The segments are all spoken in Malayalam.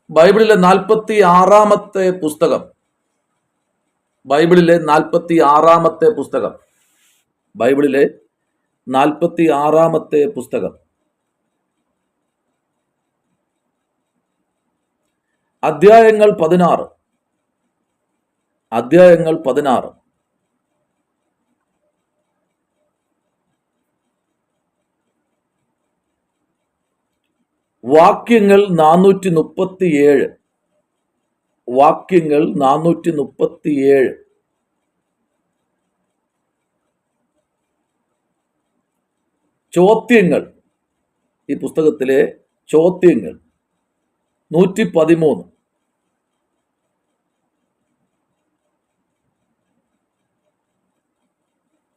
ബൈബിളിലെ 46-ാമത്തെ പുസ്തകം, ബൈബിളിലെ 46-ാമത്തെ പുസ്തകം, ബൈബിളിലെ 46-ാമത്തെ പുസ്തകം, അധ്യായങ്ങൾ 16, അധ്യായങ്ങൾ 16. വാക്യങ്ങൾ 437, വാക്യങ്ങൾ 437. ചോദ്യങ്ങൾ, ഈ പുസ്തകത്തിലെ ചോദ്യങ്ങൾ 113.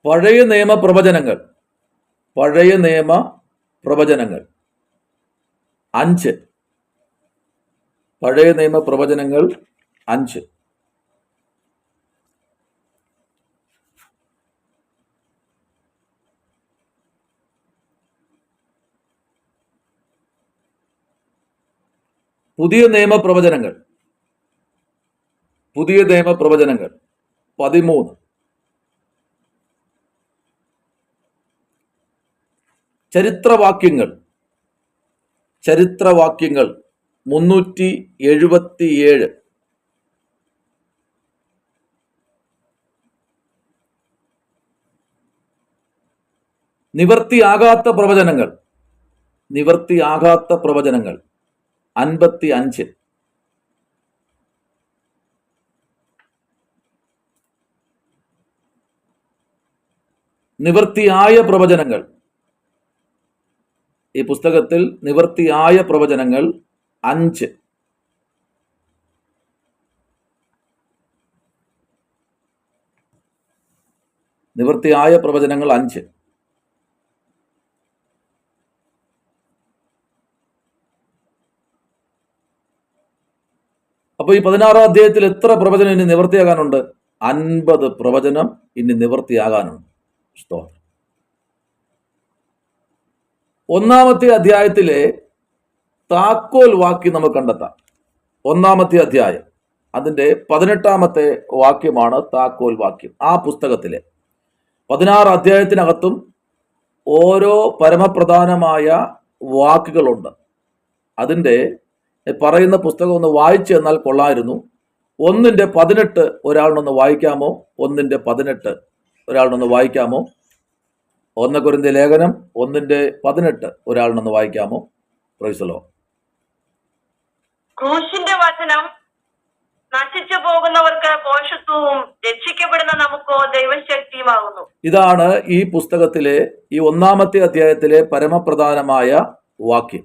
പഴയ നിയമ പ്രവചനങ്ങൾ, പഴയ നിയമ പ്രവചനങ്ങൾ 5, പഴയ നിയമ പ്രവചനങ്ങൾ 5. പുതിയ നിയമ പ്രവചനങ്ങൾ, പുതിയ നിയമ പ്രവചനങ്ങൾ 13. ചരിത്രവാക്യങ്ങൾ, ചരിത്രവാക്യങ്ങൾ 377. നിവർത്തിയാകാത്ത പ്രവചനങ്ങൾ, നിവർത്തിയാകാത്ത പ്രവചനങ്ങൾ 55. നിവർത്തിയായ പ്രവചനങ്ങൾ, ഈ പുസ്തകത്തിൽ നിവർത്തിയായ പ്രവചനങ്ങൾ 5. നിവർത്തിയായ പ്രവചനങ്ങൾ 5. അപ്പൊ ഈ 16-ാം അധ്യായത്തിൽ എത്ര പ്രവചനം ഇനി നിവർത്തിയാകാനുണ്ട്? 50 പ്രവചനം ഇനി നിവർത്തിയാകാനുണ്ട്. സ്തോത്രം. 1-ാമത്തെ അധ്യായത്തിലെ താക്കോൽ വാക്യം നമുക്ക് കണ്ടെത്താം. 1-ാമത്തെ അധ്യായം, അതിൻ്റെ 18-ാമത്തെ വാക്യമാണ് താക്കോൽ വാക്യം. ആ പുസ്തകത്തിലെ 16 അധ്യായത്തിനകത്തും ഓരോ പരമപ്രധാനമായ വാക്കുകളുണ്ട്. അതിൻ്റെ പറയുന്ന പുസ്തകം ഒന്ന് വായിച്ചു എന്നാൽ കൊള്ളായിരുന്നു. 1-18 ഒരാളിനൊന്ന് വായിക്കാമോ? 1-18 ഒരാളിനൊന്ന് വായിക്കാമോ? 1 കൊരിന്ത്യർ ലേഖനം 1-18 ഒരാളിനൊന്ന് വായിക്കാമോ? Praise the Lord. ക്രൂശിന്റെ വചനം നശിച്ചു പോകുന്നവർക്ക് പോഷത്വവും രക്ഷിക്കപ്പെടുന്ന നമുക്കോ ദൈവശക്തിയുമാകുന്നു. ഇതാണ് ഈ പുസ്തകത്തിലെ ഈ 1-ാമത്തെ അധ്യായത്തിലെ പരമപ്രധാനമായ വാക്യം.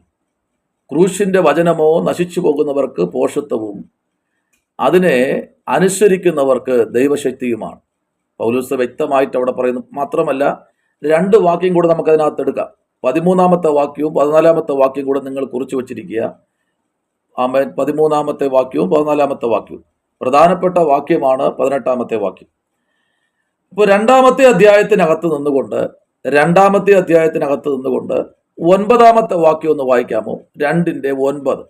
ക്രൂശിന്റെ വചനമോ നശിച്ചു പോകുന്നവർക്ക് പോഷത്വവും അതിനെ അനുസരിക്കുന്നവർക്ക് ദൈവശക്തിയുമാണ്. പൗലോസ് വ്യക്തമായിട്ട് അവിടെ പറയുന്നു. മാത്രമല്ല 2 വാക്യം കൂടെ നമുക്ക് അതിനകത്ത് എടുക്കാം. 13-ാമത്തെ വാക്യവും 14-ാമത്തെ വാക്യം കൂടെ നിങ്ങൾ കുറിച്ച് വച്ചിരിക്കുക. ആമേൻ. 13-ാമത്തെ വാക്യവും 14-ാമത്തെ വാക്യവും പ്രധാനപ്പെട്ട വാക്യമാണ്. 18-ാമത്തെ വാക്യം. ഇപ്പോൾ 2-ാമത്തെ അധ്യായത്തിനകത്ത് നിന്നുകൊണ്ട് 9-ാമത്തെ വാക്യം ഒന്ന് വായിക്കാമോ? 2-9.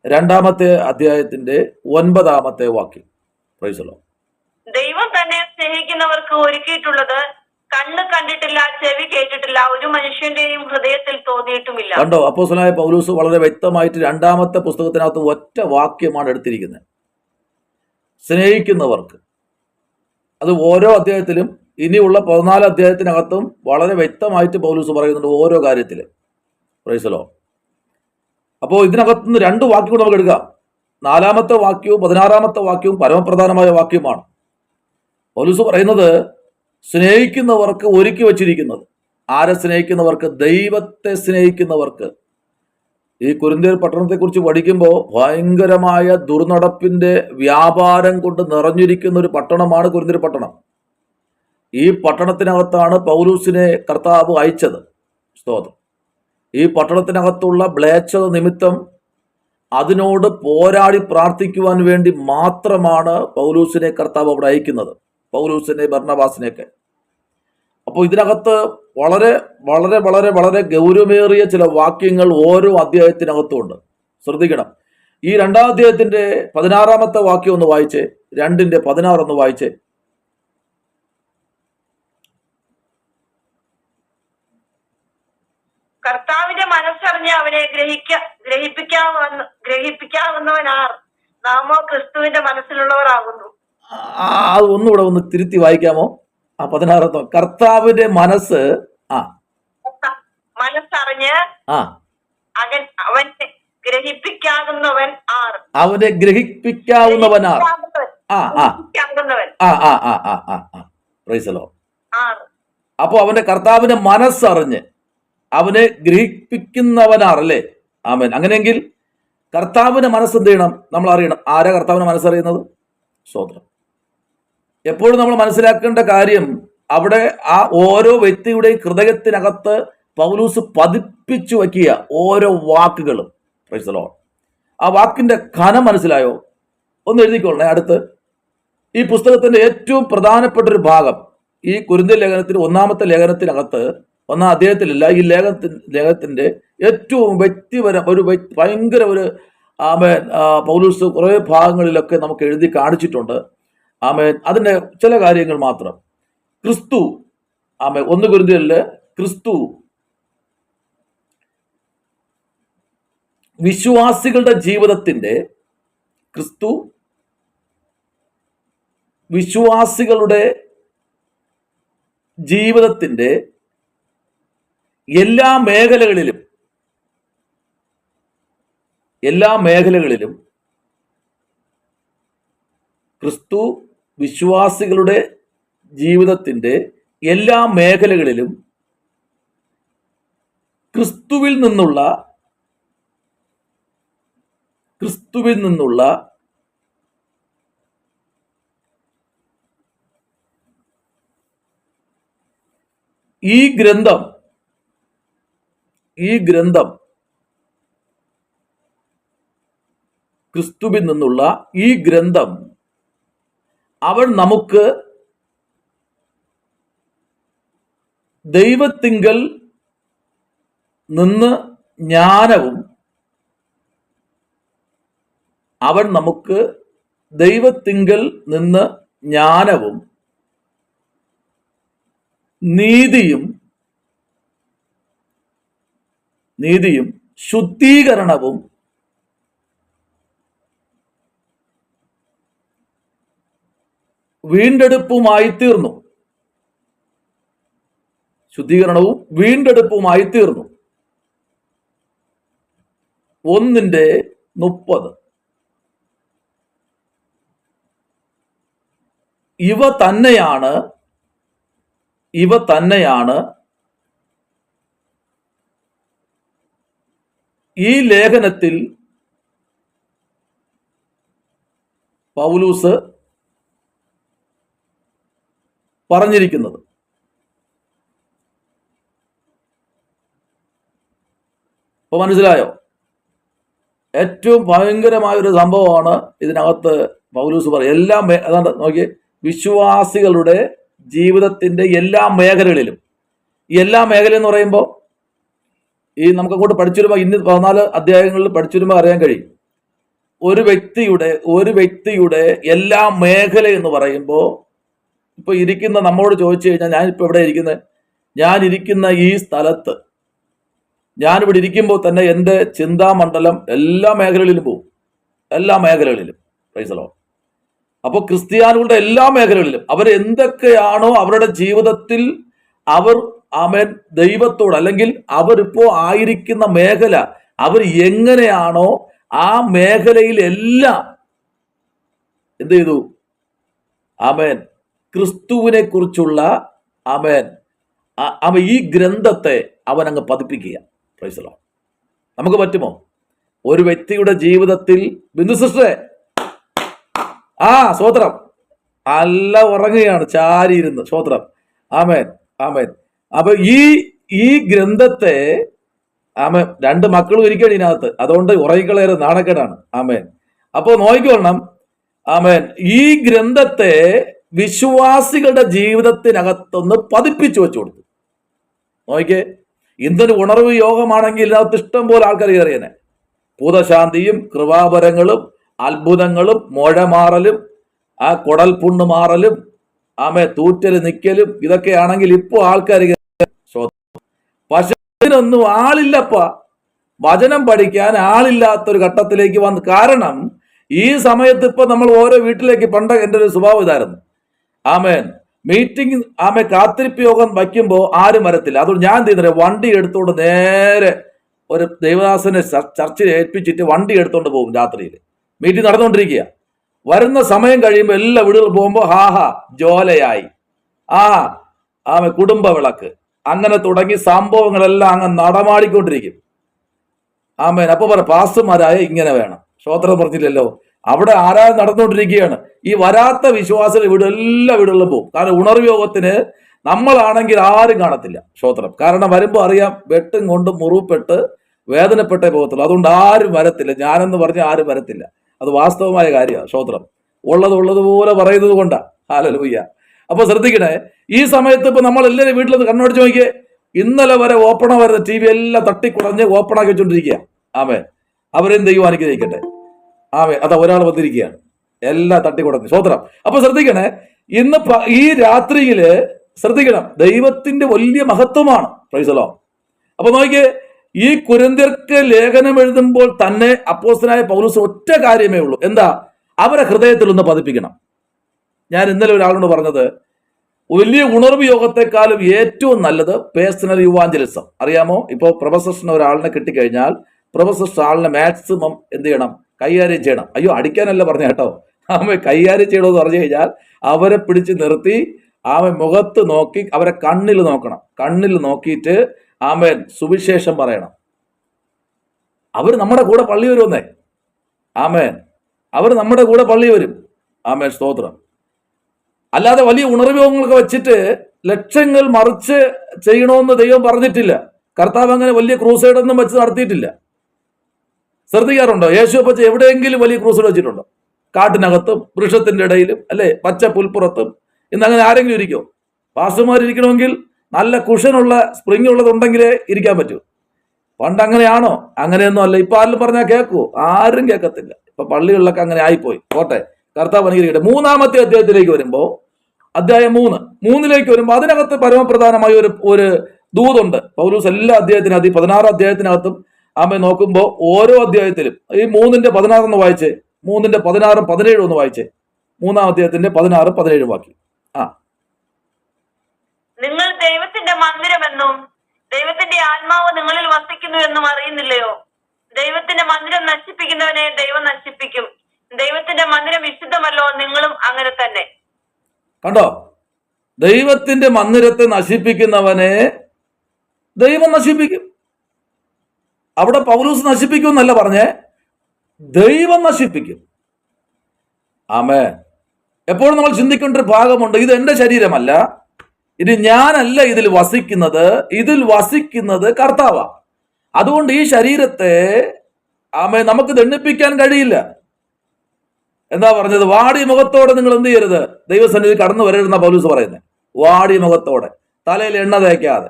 2-ാമത്തെ അധ്യായത്തിന്റെ 9-ാമത്തെ വാക്യം. Price the Lord. ദൈവം തന്നെ സ്നേഹിക്കുന്നവർക്ക് ഒരുക്കിയിട്ടുള്ളത് കണ്ണ് കണ്ടിട്ടില്ല, ചെവി കേട്ടിട്ടില്ല, ഒരു മനുഷ്യന്റെയും ഹൃദയത്തിൽ തോന്നിയിട്ടുമില്ല. കണ്ടോ? അപ്പോസ്തലനായ പൗലോസ് വളരെ വ്യക്തമായിട്ട് 2-ാമത്തെ പുസ്തകത്തിനകത്ത് ഒറ്റ വാക്യമാണ് എടുത്തിരിക്കുന്നത്. സ്നേഹിക്കുന്നവർക്ക്. അത് ഓരോ അധ്യായത്തിലും ഇനിയുള്ള 14 അധ്യായത്തിനകത്തും വളരെ വ്യക്തമായിട്ട് പൗലോസ് പറയുന്നുണ്ട് ഓരോ കാര്യത്തിലും. Price the Lord. അപ്പോൾ ഇതിനകത്തുനിന്ന് 2 വാക്യം കൂടെ നമുക്ക് എടുക്കാം. 4-ാമത്തെ വാക്യവും 16-ാമത്തെ വാക്യവും പരമപ്രധാനമായ വാക്യമാണ്. പൗലോസ് പറയുന്നത് സ്നേഹിക്കുന്നവർക്ക് ഒരുക്കി വച്ചിരിക്കുന്നത്. ആരെ സ്നേഹിക്കുന്നവർക്ക്? ദൈവത്തെ സ്നേഹിക്കുന്നവർക്ക്. ഈ കൊരിന്ത്യർ പട്ടണത്തെക്കുറിച്ച് പഠിക്കുമ്പോൾ ഭയങ്കരമായ ദുർനടപ്പിന്റെ വ്യാപാരം കൊണ്ട് നിറഞ്ഞിരിക്കുന്ന ഒരു പട്ടണമാണ് കൊരിന്ത്യർ പട്ടണം. ഈ പട്ടണത്തിനകത്താണ് പൗലൂസിനെ കർത്താവ് അയച്ചത്. സ്തോത്രം. ഈ പട്ടണത്തിനകത്തുള്ള മ്ലേച്ഛത നിമിത്തം അതിനോട് പോരാടി പ്രാർത്ഥിക്കുവാൻ വേണ്ടി മാത്രമാണ് പൗലൂസിനെ കർത്താവ് അവിടെ അയക്കുന്നത്. പൗലൂസിനെ, ബർന്നബാസിനെയൊക്കെ. അപ്പോൾ ഇതിനകത്ത് വളരെ വളരെ വളരെ വളരെ ഗൗരവമേറിയ ചില വാക്യങ്ങൾ ഓരോ അധ്യായത്തിനകത്തും ഉണ്ട്. ശ്രദ്ധിക്കണം. ഈ 2-ാം അധ്യായത്തിന്റെ 16-ാമത്തെ വാക്യം ഒന്ന് വായിച്ചേ. 2:16 ഒന്ന് വായിച്ചേ. കർത്താവിന്റെ മനസ്സറിഞ്ഞ് അവനെ ഗ്രഹിപ്പിക്കാവുന്നവനാർ, നാമോ ക്രിസ്തുവിന്റെ മനസ്സിലുള്ളവർ ആകുന്നു. അത് ഒന്നുകൂടെ ഒന്ന് തിരുത്തി വായിക്കാമോ? 16 കർത്താവിന്റെ മനസ്സ് മനസ്സറിഞ്ഞ് അവനെ ഗ്രഹിപ്പിക്കാവുന്നവൻ ആർ. അവനെ ഗ്രഹിപ്പിക്കാവുന്നവനാർ. അപ്പൊ അവന്റെ കർത്താവിന്റെ മനസ്സറിഞ്ഞ് അവനെ ഗ്രഹിപ്പിക്കുന്നവനാർ അല്ലേ? ആമേൻ. അങ്ങനെയെങ്കിൽ കർത്താവിന്റെ മനസ്സ് എന്ത് ചെയ്യണം? നമ്മൾ അറിയണം. ആരാ കർത്താവിന്റെ മനസ്സറിയുന്നത്? സ്തോത്രം. എപ്പോഴും നമ്മൾ മനസ്സിലാക്കേണ്ട കാര്യം, അവിടെ ആ ഓരോ വ്യക്തിയുടെയും ഹൃദയത്തിനകത്ത് പൗലൂസ് പതിപ്പിച്ചു വയ്ക്കുക ഓരോ വാക്കുകളും. Price the Lord. ആ വാക്കിന്റെ ഘനം മനസ്സിലായോ? ഒന്ന് എഴുതിക്കൊള്ളണേ. അടുത്ത് ഈ പുസ്തകത്തിന്റെ ഏറ്റവും പ്രധാനപ്പെട്ട ഒരു ഭാഗം, ഈ കൊരിന്ത്യർ ലേഖനത്തിന് 1-ാമത്തെ ലേഖനത്തിനകത്ത് 1-ാം അധ്യായത്തിലല്ല, ഈ ലേഖനത്തിന്റെ ഏറ്റവും വ്യക്തിപരം ഭയങ്കര ഒരു ആമേൻ പൗലൂസ് കുറേ ഭാഗങ്ങളിലൊക്കെ നമുക്ക് എഴുതി കാണിച്ചിട്ടുണ്ട്. ആമേൻ. അതിന്റെ ചില കാര്യങ്ങൾ മാത്രം. ക്രിസ്തു, ആമേൻ, 1 കൊരിന്ത്യരില് ക്രിസ്തു വിശ്വാസികളുടെ ജീവിതത്തിന്റെ എല്ലാ മേഖലകളിലും ക്രിസ്തു വിശ്വാസികളുടെ ജീവിതത്തിന്റെ എല്ലാ മേഖലകളിലും ക്രിസ്തുവിൽ നിന്നുള്ള ഈ ഗ്രന്ഥം ക്രിസ്തുവിൽ നിന്നുള്ള ഈ ഗ്രന്ഥം അവൻ നമുക്ക് ദൈവത്തിങ്കൽ നിന്ന് ജ്ഞാനവും നീതിയും ശുദ്ധീകരണവും വീണ്ടെടുപ്പുമായി തീർന്നു. 1:30 ഇവ തന്നെയാണ് ഈ ലേഖനത്തിൽ പൗലൂസ് പറഞ്ഞിരിക്കുന്നത്. ഇപ്പൊ മനസ്സിലായോ? ഏറ്റവും ഭയങ്കരമായ ഒരു സംഭവമാണ് ഇതിനകത്ത് പൗലൂസ് പറയും. അതാണ് നോക്കിയേ, വിശ്വാസികളുടെ ജീവിതത്തിന്റെ എല്ലാ മേഖലകളിലും. ഈ എല്ലാ മേഖല എന്ന് പറയുമ്പോൾ ഈ നമുക്കങ്ങോട്ട് പഠിച്ചു വരുമ്പോൾ, ഇന്ന് 14 അധ്യായങ്ങളിൽ പഠിച്ചു വരുമ്പോൾ അറിയാൻ കഴിയും. ഒരു വ്യക്തിയുടെ എല്ലാ മേഖല എന്ന് പറയുമ്പോൾ, ഇപ്പൊ ഇരിക്കുന്ന നമ്മോട് ചോദിച്ചു കഴിഞ്ഞാൽ, ഞാനിപ്പോ എവിടെ ഇരിക്കുന്നത്? ഞാനിരിക്കുന്ന ഈ സ്ഥലത്ത് ഞാനിവിടെ ഇരിക്കുമ്പോൾ തന്നെ എൻ്റെ ചിന്താമണ്ഡലം എല്ലാ മേഖലകളിലും പോകും. Price the Lord. അപ്പോൾ ക്രിസ്ത്യാനികളുടെ എല്ലാ മേഖലകളിലും അവർ എന്തൊക്കെയാണോ അവരുടെ ജീവിതത്തിൽ അവർ ആമേൻ ദൈവത്തോട്, അല്ലെങ്കിൽ അവരിപ്പോ ആയിരിക്കുന്ന മേഖല, അവർ എങ്ങനെയാണോ ആ മേഖലയിലെല്ലാം എന്ത് ചെയ്തു? ആമേൻ ക്രിസ്തുവിനെ കുറിച്ചുള്ള അവൻ ഈ ഗ്രന്ഥത്തെ അവൻ അങ്ങ് പതിപ്പിക്കുക. Price the Lord. നമുക്ക് പറ്റുമോ? ഒരു വ്യക്തിയുടെ ജീവിതത്തിൽ, ബിന്ദു സിസ്റ്ററെ സ്തോത്രം, അല്ല ഉറങ്ങുകയാണ് ചാരിയിരുന്ന്. സ്തോത്രം. ആമേൻ. അപ്പൊ ഈ ഗ്രന്ഥത്തെ ആമേൻ, 2 മക്കളും ഇരിക്കണം ഇതിനകത്ത്, അതുകൊണ്ട് ഉറങ്ങിക്കളയേറെ നാണക്കേടാണ്. ആമേൻ. അപ്പോ നോക്കിക്കൊള്ളണം. ആമേൻ. ഈ ഗ്രന്ഥത്തെ വിശ്വാസികളുടെ ജീവിതത്തിനകത്തൊന്ന് പതിപ്പിച്ചു വെച്ചു കൊടുത്തു. നോക്കിക്കേ, ഇന്നൊരു ഉണർവ് യോഗമാണെങ്കിൽ ഇതിനകത്ത് ഇഷ്ടം പോലെ ആൾക്കാർ കയറിയനെ. ഭൂതശാന്തിയും കൃപാവരങ്ങളും അത്ഭുതങ്ങളും മുഴമാറലും ആ കുടൽ പുണ്ണ് മാറലും തൂറ്റല് നിക്കലും ഇതൊക്കെയാണെങ്കിൽ ഇപ്പൊ ആൾക്കാർ പക്ഷെ ഇതിനൊന്നും ആളില്ലപ്പ. വചനം പഠിക്കാൻ ആളില്ലാത്തൊരു ഘട്ടത്തിലേക്ക് വന്ന്. കാരണം ഈ സമയത്ത് ഇപ്പൊ നമ്മൾ ഓരോ വീട്ടിലേക്ക് പണ്ട് എൻ്റെ ഒരു സ്വഭാവം ഇതായിരുന്നു. മീറ്റിംഗ് കാത്തിരിപ്പ് യോഗം വയ്ക്കുമ്പോൾ ആരും വരത്തില്ല. അതുകൊണ്ട് ഞാൻ എന്ത് ചെയ്യുന്നില്ല, വണ്ടി എടുത്തുകൊണ്ട് നേരെ ഒരു ദേവദാസനെ ചർച്ചിൽ ഏൽപ്പിച്ചിട്ട് വണ്ടി എടുത്തുകൊണ്ട് പോകും. രാത്രിയിൽ മീറ്റിംഗ് നടന്നുകൊണ്ടിരിക്കുക. വരുന്ന സമയം കഴിയുമ്പോൾ എല്ലാ വീടുകളിൽ പോകുമ്പോൾ ജോലയായി കുടുംബ വിളക്ക് അങ്ങനെ തുടങ്ങി സംഭവങ്ങളെല്ലാം അങ്ങ് നടമാടിക്കൊണ്ടിരിക്കും. അപ്പൊ പറ പാസ്റ്റർമാരായ ഇങ്ങനെ വേണം. ശ്രോത്രം പറഞ്ഞില്ലല്ലോ, അവിടെ ആരാധന നടന്നുകൊണ്ടിരിക്കുകയാണ്. ഈ വരാത്ത വിശ്വാസികൾ എല്ലാ വീടുകളിലും പോകും. കാരണം ഉണർവ് യോഗത്തിന് നമ്മളാണെങ്കിൽ ആരും കാണത്തില്ല ശ്രോത്രം. കാരണം വരുമ്പോൾ അറിയാം, വെട്ടും കൊണ്ടും മുറിപ്പെട്ട് വേദനപ്പെട്ടേ പോകത്തുള്ളൂ. അതുകൊണ്ട് ആരും വരത്തില്ല. ഞാനെന്ന് പറഞ്ഞ് ആരും വരത്തില്ല. അത് വാസ്തവമായ കാര്യമാണ് ശ്രോത്രം. ഉള്ളതുപോലെ പറയുന്നത് കൊണ്ടാണ്. ഹല്ലേലൂയ. അപ്പൊ ശ്രദ്ധിക്കണേ, ഈ സമയത്ത് ഇപ്പൊ നമ്മൾ എല്ലാവരും വീട്ടിൽ നിന്ന് കണ്ണോടിച്ച് നോക്കിയേ. ഇന്നലെ വരെ ഓപ്പണ വരുന്ന ടി വി എല്ലാം തട്ടിക്കുറഞ്ഞ് ഓപ്പണാക്കി വെച്ചോണ്ടിരിക്കുക. അവരെയും ദൈവം അനുഗ്രഹിക്കട്ടെ. അതാ ഒരാൾ വന്നിരിക്കുകയാണ്, എല്ലാം തട്ടിക്കുടഞ്ഞു. സ്വോത്രം. അപ്പൊ ശ്രദ്ധിക്കണേ, ഇന്ന് ഈ രാത്രിയില് ശ്രദ്ധിക്കണം, ദൈവത്തിന്റെ വലിയ മഹത്വമാണ്. Price the Lord. അപ്പൊ നോക്കിയേ, ഈ കൊരിന്ത്യർക്ക് ലേഖനം എഴുതുമ്പോൾ തന്നെ അപ്പോസ്തലനായ പൗലോസ് ഒറ്റ കാര്യമേ ഉള്ളൂ. എന്താ? അവരെ ഹൃദയത്തിൽ ഒന്ന് പതിപ്പിക്കണം. ഞാൻ ഇന്നലെ ഒരാളോട് പറഞ്ഞത്, വലിയ ഉണർവ് യോഗത്തെക്കാളും ഏറ്റവും നല്ലത് പേഴ്സണൽ യുവാഞ്ചലിസം. അറിയാമോ? ഇപ്പോൾ പ്രൊഫസറിന് ഒരാളിനെ കിട്ടിക്കഴിഞ്ഞാൽ പ്രൊഫസർ ആളിനെ മാക്സിമം എന്ത് ചെയ്യണം? കൈകാര്യം ചെയ്യണം. അയ്യോ, അടിക്കാനല്ല പറഞ്ഞ കേട്ടോ. കൈകാര്യം ചെയ്യണമെന്ന് പറഞ്ഞു കഴിഞ്ഞാൽ അവരെ പിടിച്ച് നിർത്തി മുഖത്ത് നോക്കി അവരെ കണ്ണിൽ നോക്കണം. കണ്ണിൽ നോക്കിയിട്ട് സുവിശേഷം പറയണം. അവർ നമ്മുടെ കൂടെ പള്ളി വരുമെന്നേ. അവർ നമ്മുടെ കൂടെ പള്ളി വരും. സ്തോത്രം. അല്ലാതെ വലിയ ഉണർവ്യോഗങ്ങളൊക്കെ വെച്ചിട്ട് ലക്ഷങ്ങൾ മറിച്ച് ചെയ്യണമെന്ന് ദൈവം പറഞ്ഞിട്ടില്ല. കർത്താവ് അങ്ങനെ വലിയ ക്രൂസൈഡൊന്നും വെച്ച് നടത്തിയിട്ടില്ല. ശ്രദ്ധിക്കാറുണ്ടോ? യേശുപ്പച്ച എവിടെയെങ്കിലും വലിയ ക്രൂസൈഡ് വെച്ചിട്ടുണ്ടോ? കാട്ടിനകത്തും വൃക്ഷത്തിന്റെ ഇടയിലും അല്ലെ പച്ച പുൽപ്പുറത്തും. ഇന്നങ്ങനെ ആരെങ്കിലും ഇരിക്കോ? പാസ്റ്റർമാരിക്കണമെങ്കിൽ നല്ല കുഷനുള്ള സ്പ്രിങ് ഉള്ളതുണ്ടെങ്കിലേ ഇരിക്കാൻ പറ്റൂ. പണ്ട് അങ്ങനെയാണോ? അങ്ങനെയൊന്നും അല്ല. ഇപ്പൊ ആരും പറഞ്ഞാൽ കേൾക്കുവോ? ആരും കേൾക്കത്തില്ല. ഇപ്പൊ പള്ളികളിലൊക്കെ അങ്ങനെ ആയിപ്പോയി. പോട്ടെ, കർത്താവ് അനുഗ്രഹിക്കട്ടെ. 3-ാമത്തെ അധ്യായത്തിലേക്ക് വരുമ്പോൾ, അധ്യായം 3 വരുമ്പോൾ അതിനകത്ത് പരമപ്രധാനമായ ഒരു ദൂതുണ്ട്. പൗലോസ് എല്ലാ അധ്യായത്തിനകത്ത്, ഈ 16 അധ്യായത്തിനകത്തും നോക്കുമ്പോൾ ഓരോ അധ്യായത്തിലും ഈ 3:16 ഒന്ന് വായിച്ചേ. 3:16, 17 ഒന്ന് വായിച്ചേ. 3-ാം അധ്യായത്തിന്റെ 16, 17 വാക്യം. നിങ്ങൾ ദൈവത്തിന്റെ മന്ദിരമെന്നും ദൈവത്തിന്റെ ആത്മാവ് നിങ്ങളിൽ വസിക്കുന്നു എന്നും അറിയുന്നില്ലയോ? ദൈവത്തിന്റെ മന്ദിരം നശിപ്പിക്കുന്നവനെ ദൈവം നശിപ്പിക്കും. ദൈവത്തിന്റെ മന്ദിരം വിശുദ്ധമല്ലോ, നിങ്ങളും അങ്ങനെ തന്നെ. കണ്ടോ? ദൈവത്തിന്റെ മന്ദിരത്തെ നശിപ്പിക്കുന്നവനെ ദൈവം നശിപ്പിക്കും. അവിടെ പൗലോസ് നശിപ്പിക്കും എന്നല്ല പറഞ്ഞേ, ദൈവം നശിപ്പിക്കും. എപ്പോഴും നമ്മൾ ചിന്തിക്കേണ്ട ഒരു ഭാഗമുണ്ട്. ഇത് എന്റെ ശരീരമല്ല, ഇത് ഞാനല്ല ഇതിൽ വസിക്കുന്നത്, ഇതിൽ വസിക്കുന്നത് കർത്താവാ. അതുകൊണ്ട് ഈ ശരീരത്തെ നമുക്ക് ദണ്ഡിപ്പിക്കാൻ കഴിയില്ല. എന്താ പറഞ്ഞത്? വാടി മുഖത്തോടെ നിങ്ങൾ എന്ത് ചെയ്യരുത്? ദൈവസന്നിധി കടന്നു വരരുതെന്ന പൗലോസ് പറയുന്നത്. വാടി മുഖത്തോടെ, തലയിൽ എണ്ണ തേക്കാതെ.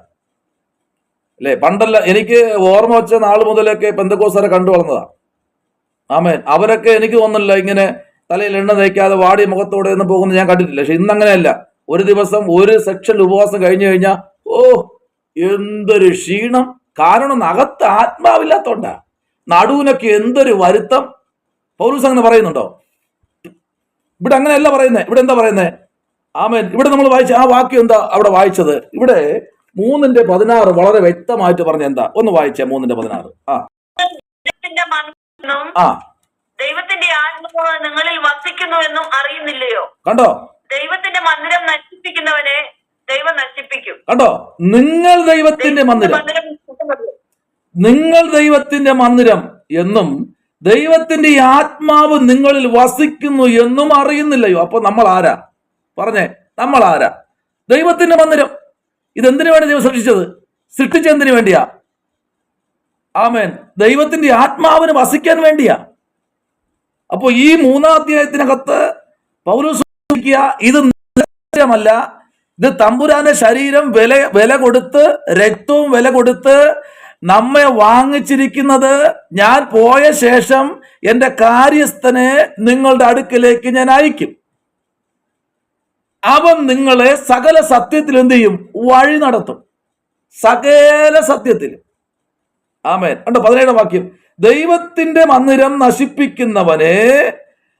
അല്ലേ? പണ്ടല്ല, എനിക്ക് ഓർമ്മ വെച്ച നാൾ മുതലൊക്കെ പെന്തക്കോസ്തരെ കണ്ടു വളർന്നതാ. അവരൊക്കെ എനിക്ക് തോന്നുന്നില്ല ഇങ്ങനെ തലയിൽ എണ്ണ തേക്കാതെ വാടി മുഖത്തോടെ ഒന്നും പോകുന്നത് ഞാൻ കണ്ടിട്ടില്ല. പക്ഷെ ഇന്നങ്ങനെയല്ല. ഒരു ദിവസം ഒരു സെക്ഷൻ ഉപവാസം കഴിഞ്ഞു കഴിഞ്ഞാൽ എന്തൊരു ക്ഷീണം. കാരണം അകത്ത് ആത്മാവില്ലാത്തോണ്ടാ. നടുവിനൊക്കെ എന്തൊരു വരുത്തം. പൗലോസ് അങ്ങനെ പറയുന്നുണ്ടോ? ഇവിടെ അങ്ങനെയല്ല പറയുന്നേ. ഇവിടെ എന്താ പറയുന്നേ? ഇവിടെ നമ്മൾ വായിച്ച ആ വാക്യം എന്താ അവിടെ വായിച്ചത്? ഇവിടെ 3:16 വളരെ വ്യക്തമായിട്ട് പറഞ്ഞ എന്താ? ഒന്ന് വായിച്ചേ. 3:16. ദൈവത്തിന്റെ ആത്മാവ് നിങ്ങളിൽ വസിക്കുന്നു എന്നും അറിയുന്നില്ലയോ? കണ്ടോ? ദൈവത്തിന്റെ മന്ദിരം നശിപ്പിക്കുന്നവനെ ദൈവം നശിപ്പിക്കും. കണ്ടോ? നിങ്ങൾ ദൈവത്തിന്റെ മന്ദിരം, നിങ്ങൾ ദൈവത്തിന്റെ മന്ദിരം എന്നും ദൈവത്തിന്റെ ആത്മാവ് നിങ്ങളിൽ വസിക്കുന്നു എന്നും അറിയുന്നില്ലയോ? അപ്പൊ നമ്മൾ ആരാ? പറഞ്ഞേ, നമ്മൾ ആരാ? ദൈവത്തിന്റെ മന്ദിരം. ഇതെന്തിനു വേണ്ടി ദൈവം സൃഷ്ടിച്ചത്? സൃഷ്ടിച്ചെന്തിനു വേണ്ടിയാ? ദൈവത്തിന്റെ ആത്മാവിന് വസിക്കാൻ വേണ്ടിയാ. അപ്പൊ ഈ 3-ാം അധ്യായത്തിനകത്ത് പൗലോസ് ഇത് നിശ്ചയമല്ല, ഇത് തമ്പുരാന്റെ ശരീരം വില കൊടുത്ത്, രക്തവും വില കൊടുത്ത് നമ്മെ വാങ്ങിച്ചിരിക്കുന്നത് ഞാൻ പോയ ശേഷം എൻ്റെ കാര്യസ്ഥനെ നിങ്ങളുടെ അടുക്കലേക്ക് ഞാൻ അയക്കും. അവൻ നിങ്ങളെ സകല സത്യത്തിൽ എന്ത് ചെയ്യും? വഴി നടത്തും. സകല സത്യത്തിൽ. ആമേൻ. കണ്ടോ 17 വാക്യം. ദൈവത്തിന്റെ മന്ദിരം നശിപ്പിക്കുന്നവനെ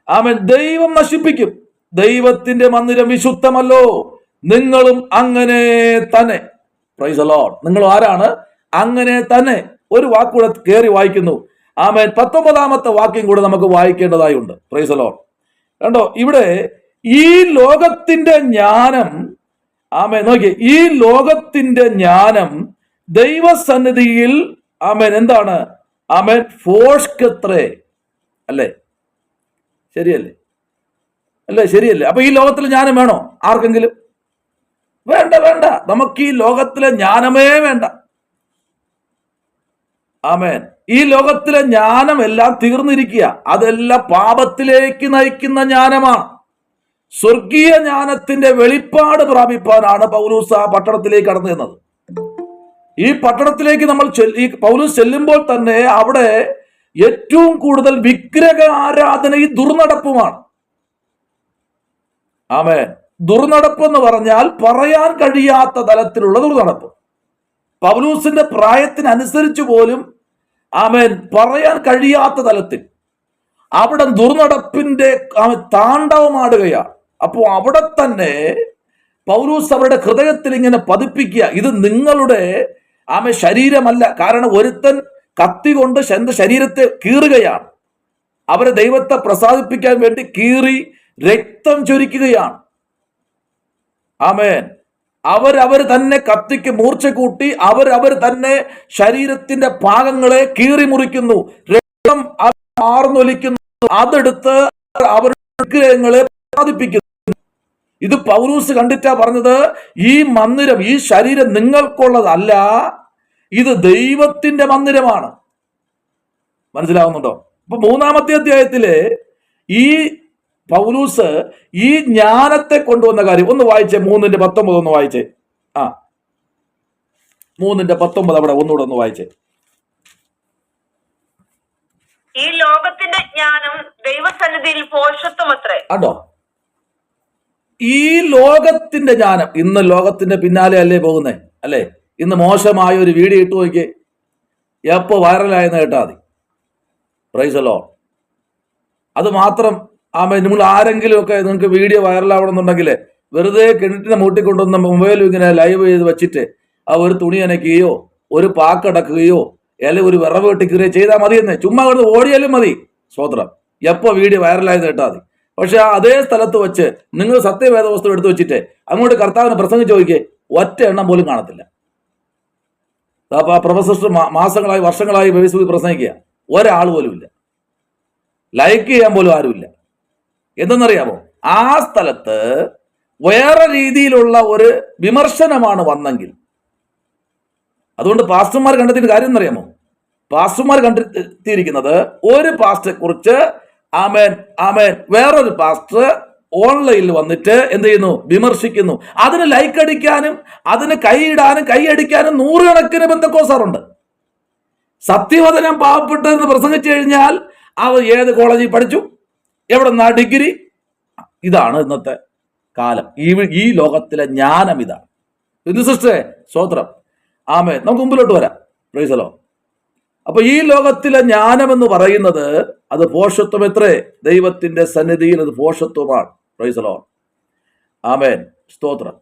ആമേൻ ദൈവം നശിപ്പിക്കും. ദൈവത്തിന്റെ മന്ദിരം വിശുദ്ധമല്ലോ, നിങ്ങളും അങ്ങനെ തന്നെ. Price the Lord. നിങ്ങൾ ആരാണ്? അങ്ങനെ തന്നെ. ഒരു വാക്കൂടെ കയറി വായിക്കുന്നു. ആമേൻ. 19ാമത്തെ വാക്യം കൂടെ നമുക്ക് വായിക്കേണ്ടതായി ഉണ്ട്. Price the Lord. കണ്ടോ ഇവിടെ ഈ ലോകത്തിന്റെ ജ്ഞാനം, ആമേൻ, നോക്കിയേ, ഈ ലോകത്തിന്റെ ജ്ഞാനം ദൈവസന്നിധിയിൽ ആമേൻ എന്താണ്? ആമേൻ ഫോഷ്കത്രേ. അല്ലേ? ശരിയല്ലേ? അല്ലേ? ശരിയല്ലേ? അപ്പൊ ഈ ലോകത്തിലെ ജ്ഞാനം വേണോ ആർക്കെങ്കിലും? വേണ്ട, വേണ്ട. നമുക്ക് ഈ ലോകത്തിലെ ജ്ഞാനമേ വേണ്ട. ആമേൻ. ഈ ലോകത്തിലെ ജ്ഞാനം എല്ലാം തീർന്നിരിക്കുക. അതെല്ലാം പാപത്തിലേക്ക് നയിക്കുന്ന ജ്ഞാനമാണ്. സ്വർഗീയ ജ്ഞാനത്തിന്റെ വെളിപ്പാട് പ്രാപിപ്പാനാണ് പൗലൂസ് ആ പട്ടണത്തിലേക്ക് കടന്നു ചെന്നത്. ഈ പട്ടണത്തിലേക്ക് ഈ പൗലൂസ് ചെല്ലുമ്പോൾ തന്നെ അവിടെ ഏറ്റവും കൂടുതൽ വിഗ്രഹ ആരാധനയും ദുർനടപ്പുമാണ്. ആമേൻ. ദുർനടപ്പ് എന്ന് പറഞ്ഞാൽ പറയാൻ കഴിയാത്ത തലത്തിലുള്ള ദുർനടപ്പ്. പൗലൂസിന്റെ പ്രായത്തിനനുസരിച്ച് പോലും ആമേൻ പറയാൻ കഴിയാത്ത തലത്തിൽ അവിടെ ദുർനടപ്പിന്റെ താണ്ഡവമാടുകയാണ്. അപ്പോൾ അവിടെ തന്നെ പൗലൂസ് അവരുടെ ഹൃദയത്തിൽ ഇങ്ങനെ പതിപ്പിക്കുക, ഇത് നിങ്ങളുടെ ശരീരമല്ല. കാരണം ഒരുത്തൻ കത്തി കൊണ്ട് എന്റെ ശരീരത്തെ കീറുകയാണ്. അവരെ ദൈവത്തെ പ്രസാദിപ്പിക്കാൻ വേണ്ടി കീറി രക്തം ചൊരിക്കുകയാണ്. ആമേൻ. അവർ തന്നെ കത്തിക്ക് മൂർച്ച കൂട്ടി അവർ തന്നെ ശരീരത്തിന്റെ ഭാഗങ്ങളെ കീറി മുറിക്കുന്നു. രക്തം ആർന്നൊലിക്കുന്നു. അതെടുത്ത് അവരുടെ വിഗ്രഹങ്ങളെ പ്രസാദിപ്പിക്കുന്നു. ഇത് പൗലൂസ് കണ്ടിട്ടാ പറഞ്ഞത്, ഈ മന്ദിരം, ഈ ശരീരം നിങ്ങൾക്കുള്ളതല്ല, ഇത് ദൈവത്തിന്റെ മന്ദിരമാണ്. മനസ്സിലാവുന്നുണ്ടോ? അപ്പൊ 3-ാമത്തെ അധ്യായത്തിലെ ഈ പൗലൂസ് ഈ ജ്ഞാനത്തെ കൊണ്ടുവന്ന കാര്യം ഒന്ന് വായിച്ചേ. 3:19 ഒന്ന് വായിച്ചേ. 3:19 അവിടെ ഒന്നുകൂടെ ഒന്ന് വായിച്ചേ. ഈ ലോകത്തിന്റെ ജ്ഞാനം ദൈവസന്നിധിയിൽ പോഷത്വമത്രേ. അതോ ഈ ലോകത്തിന്റെ ജ്ഞാനം. ഇന്ന് ലോകത്തിന്റെ പിന്നാലെ അല്ലേ പോകുന്നേ? അല്ലേ? ഇന്ന് മോശമായ ഒരു വീഡിയോ ഇട്ട് നോക്കിയേ, എപ്പോ വൈറലായെന്ന് കേട്ടാൽ മതി. Price the Lord. അത് മാത്രം നിങ്ങൾ ആരെങ്കിലും ഒക്കെ നിങ്ങൾക്ക് വീഡിയോ വൈറലാവണമെന്നുണ്ടെങ്കിൽ വെറുതെ കിണറ്റിനെ മൂട്ടിക്കൊണ്ടുവന്ന മൊബൈലും ഇങ്ങനെ ലൈവ് ചെയ്ത് വെച്ചിട്ട് ആ ഒരു തുണി അനക്കുകയോ ഒരു പാക്കടക്കുകയോ അല്ലെങ്കിൽ ഒരു വിറവ് വെട്ടിക്കുകയോ ചെയ്താൽ മതി. എന്ന് ചുമ്മാ കിടന്ന് ഓടിയാലും മതി. സ്വോത്രം. എപ്പോ വീഡിയോ വൈറലായെന്ന് കേട്ടാൽ മതി. പക്ഷെ അതേ സ്ഥലത്ത് വെച്ച് നിങ്ങൾ സത്യവേദവസ്തു എടുത്തു വെച്ചിട്ട് അങ്ങോട്ട് കർത്താവിനെ പ്രസംഗിച്ച് ചോദിക്കേ, ഒറ്റ എണ്ണം പോലും കാണത്തില്ല. അപ്പൊ ആ പ്രൊഫസർ മാസങ്ങളായി വർഷങ്ങളായി ഫേസ്ബുക്കിൽ പ്രസംഗിക്കുക, ഒരാൾ പോലും ഇല്ല. ലൈക്ക് ചെയ്യാൻ പോലും ആരുമില്ല. എന്തെന്നറിയാമോ? ആ സ്ഥലത്ത് വേറെ രീതിയിലുള്ള ഒരു വിമർശനമാണ് വന്നെങ്കിൽ. അതുകൊണ്ട് പാസ്റ്റർമാർ കണ്ടെത്തിയ കാര്യം എന്നറിയാമോ? പാസ്റ്റർമാർ കണ്ടെത്തിയിരിക്കുന്നത് ഒരു പാസ്റ്ററെ കുറിച്ച് ആമേൻ വേറൊരു പാസ്റ്റർ ഓൺലൈനിൽ വന്നിട്ട് എന്ത് ചെയ്യുന്നു? വിമർശിക്കുന്നു. അതിന് ലൈക്ക് അടിക്കാനും അതിന് കൈയിടാനും കൈയടിക്കാനും 100 കണക്കിന് ബന്ധക്കോസാറുണ്ട്. സത്യവചനം പാവപ്പെട്ടതെന്ന് പ്രസംഗിച്ചു കഴിഞ്ഞാൽ അവർ ഏത് കോളേജിൽ പഠിച്ചു, എവിടെ നിന്നാ ഡിഗ്രി. ഇതാണ് ഇന്നത്തെ കാലം. ഈ ലോകത്തിലെ ജ്ഞാനം ഇതാണ്. ഇത് സിസ്റ്ററെ സ്വോത്രം. ആമേൻ. നമുക്ക് മുമ്പിലോട്ട് വരാം. Price the Lord. അപ്പൊ ഈ ലോകത്തിലെ ജ്ഞാനം എന്ന് പറയുന്നത് അത് പോഷത്വം. എത്രേ? ദൈവത്തിന്റെ സന്നിധിയിൽ അത് പോഷത്വമാണ്. Praise the Lord. ആമേൻ. സ്തോത്രം.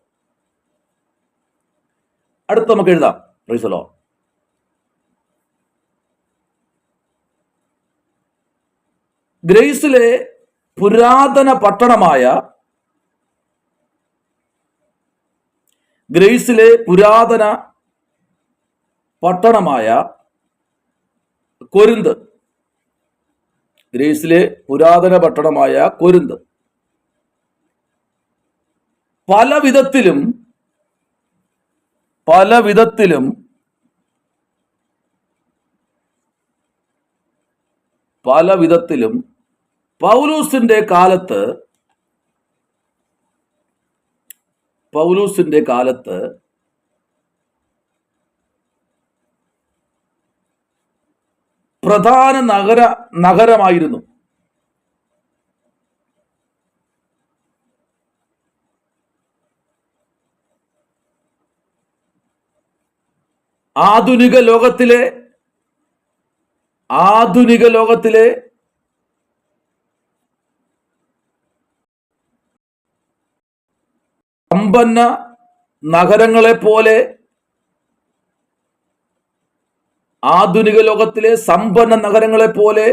അടുത്ത നമുക്ക് എഴുതാം. Price the Lord. ഗ്രേസിലെ പുരാതന പട്ടണമായ കൊരിന്ത്. ഗ്രീസിലെ പുരാതന പട്ടണമായ കൊരിന്ത് പല വിധത്തിലും പൗലൂസിന്റെ കാലത്ത് പ്രധാന നഗരമായിരുന്നു. ആധുനിക ലോകത്തിലെ സമ്പന്ന നഗരങ്ങളെ പോലെ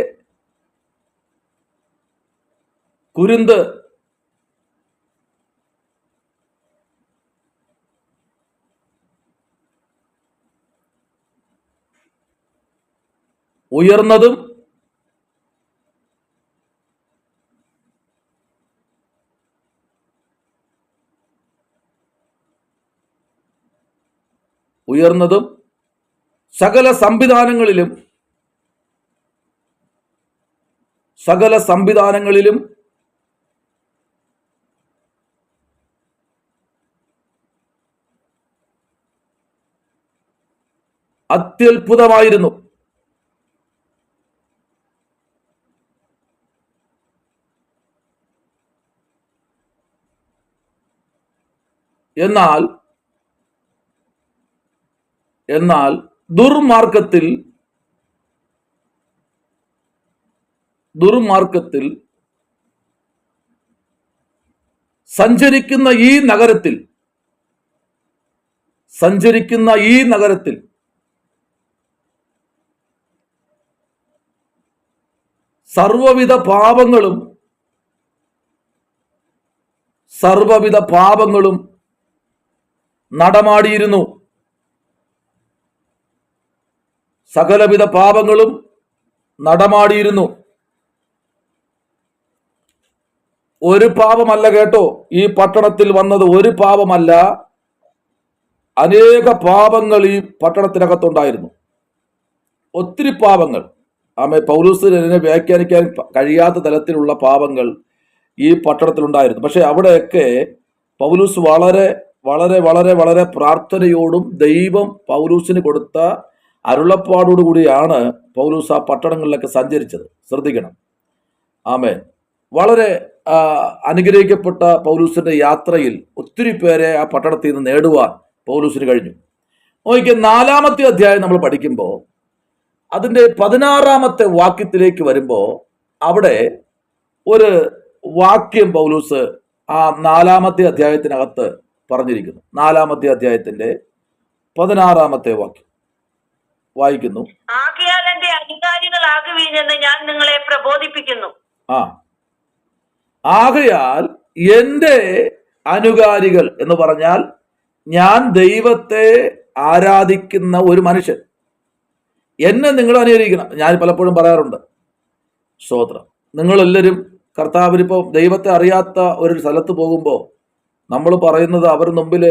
കുരുന്ത് ഉയർന്നതും സകല സംവിധാനങ്ങളിലും അത്യത്ഭുതമായിരുന്നു. എന്നാൽ ദുർമാർഗത്തിൽ സഞ്ചരിക്കുന്ന ഈ നഗരത്തിൽ സർവവിധ പാപങ്ങളും നടമാടിയിരുന്നു. സകലവിധ പാപങ്ങളും നടമാടിയിരുന്നു. ഒരു പാപമല്ല കേട്ടോ, ഈ പട്ടണത്തിൽ വന്നത് ഒരു പാപമല്ല, അനേക പാപങ്ങൾ ഈ പട്ടണത്തിനകത്തുണ്ടായിരുന്നു. ഒത്തിരി പാപങ്ങൾ. പൗലോസിനെ വ്യാഖ്യാനിക്കാൻ കഴിയാത്ത തലത്തിലുള്ള പാപങ്ങൾ ഈ പട്ടണത്തിലുണ്ടായിരുന്നു. പക്ഷെ അവിടെയൊക്കെ പൗലോസ് വളരെ വളരെ വളരെ വളരെ പ്രാർത്ഥനയോടും ദൈവം പൗലോസിന് കൊടുത്ത അരുളപ്പാടോടുകൂടിയാണ് പൗലോസ് ആ പട്ടണങ്ങളിലൊക്കെ സഞ്ചരിച്ചത്. ശ്രദ്ധിക്കണം. ആമേൻ. വളരെ അനുഗ്രഹിക്കപ്പെട്ട പൗലോസിന്റെ യാത്രയിൽ ഒത്തിരി പേരെ ആ പട്ടണത്തിൽ നിന്ന് നേടുവാൻ പൗലോസിന് കഴിഞ്ഞു. നോക്കിയ 4-ാമത്തെ അധ്യായം നമ്മൾ പഠിക്കുമ്പോൾ അതിൻ്റെ 16-ാമത്തെ വാക്യത്തിലേക്ക് വരുമ്പോൾ അവിടെ ഒരു വാക്യം പൗലോസ് ആ 4-ാമത്തെ അധ്യായത്തിനകത്ത് പറഞ്ഞിരിക്കുന്നു. 4-ാമത്തെ അധ്യായത്തിന്റെ 16-ാമത്തെ വാക്യം വായിക്കുന്നു. ആകയാൽ എന്റെ അനുകാരികളാകുവീനെന്ന് ഞാൻ നിങ്ങളെ പ്രബോധിപ്പിക്കുന്നു. ആകയാൽ എന്റെ അനുകാരികൾ എന്ന് പറഞ്ഞാൽ ഞാൻ ദൈവത്തെ ആരാധിക്കുന്ന ഒരു മനുഷ്യൻ, എന്നെ നിങ്ങൾ അനുകരിക്കണം. ഞാൻ പലപ്പോഴും പറയാറുണ്ട്, സ്തോത്രം, നിങ്ങളെല്ലാവരും കർത്താവിനിപ്പോൾ ദൈവത്തെ അറിയാത്ത ഒരു സ്ഥലത്ത് പോകുമ്പോൾ നമ്മൾ പറയുന്നത് അവർ മുമ്പിൽ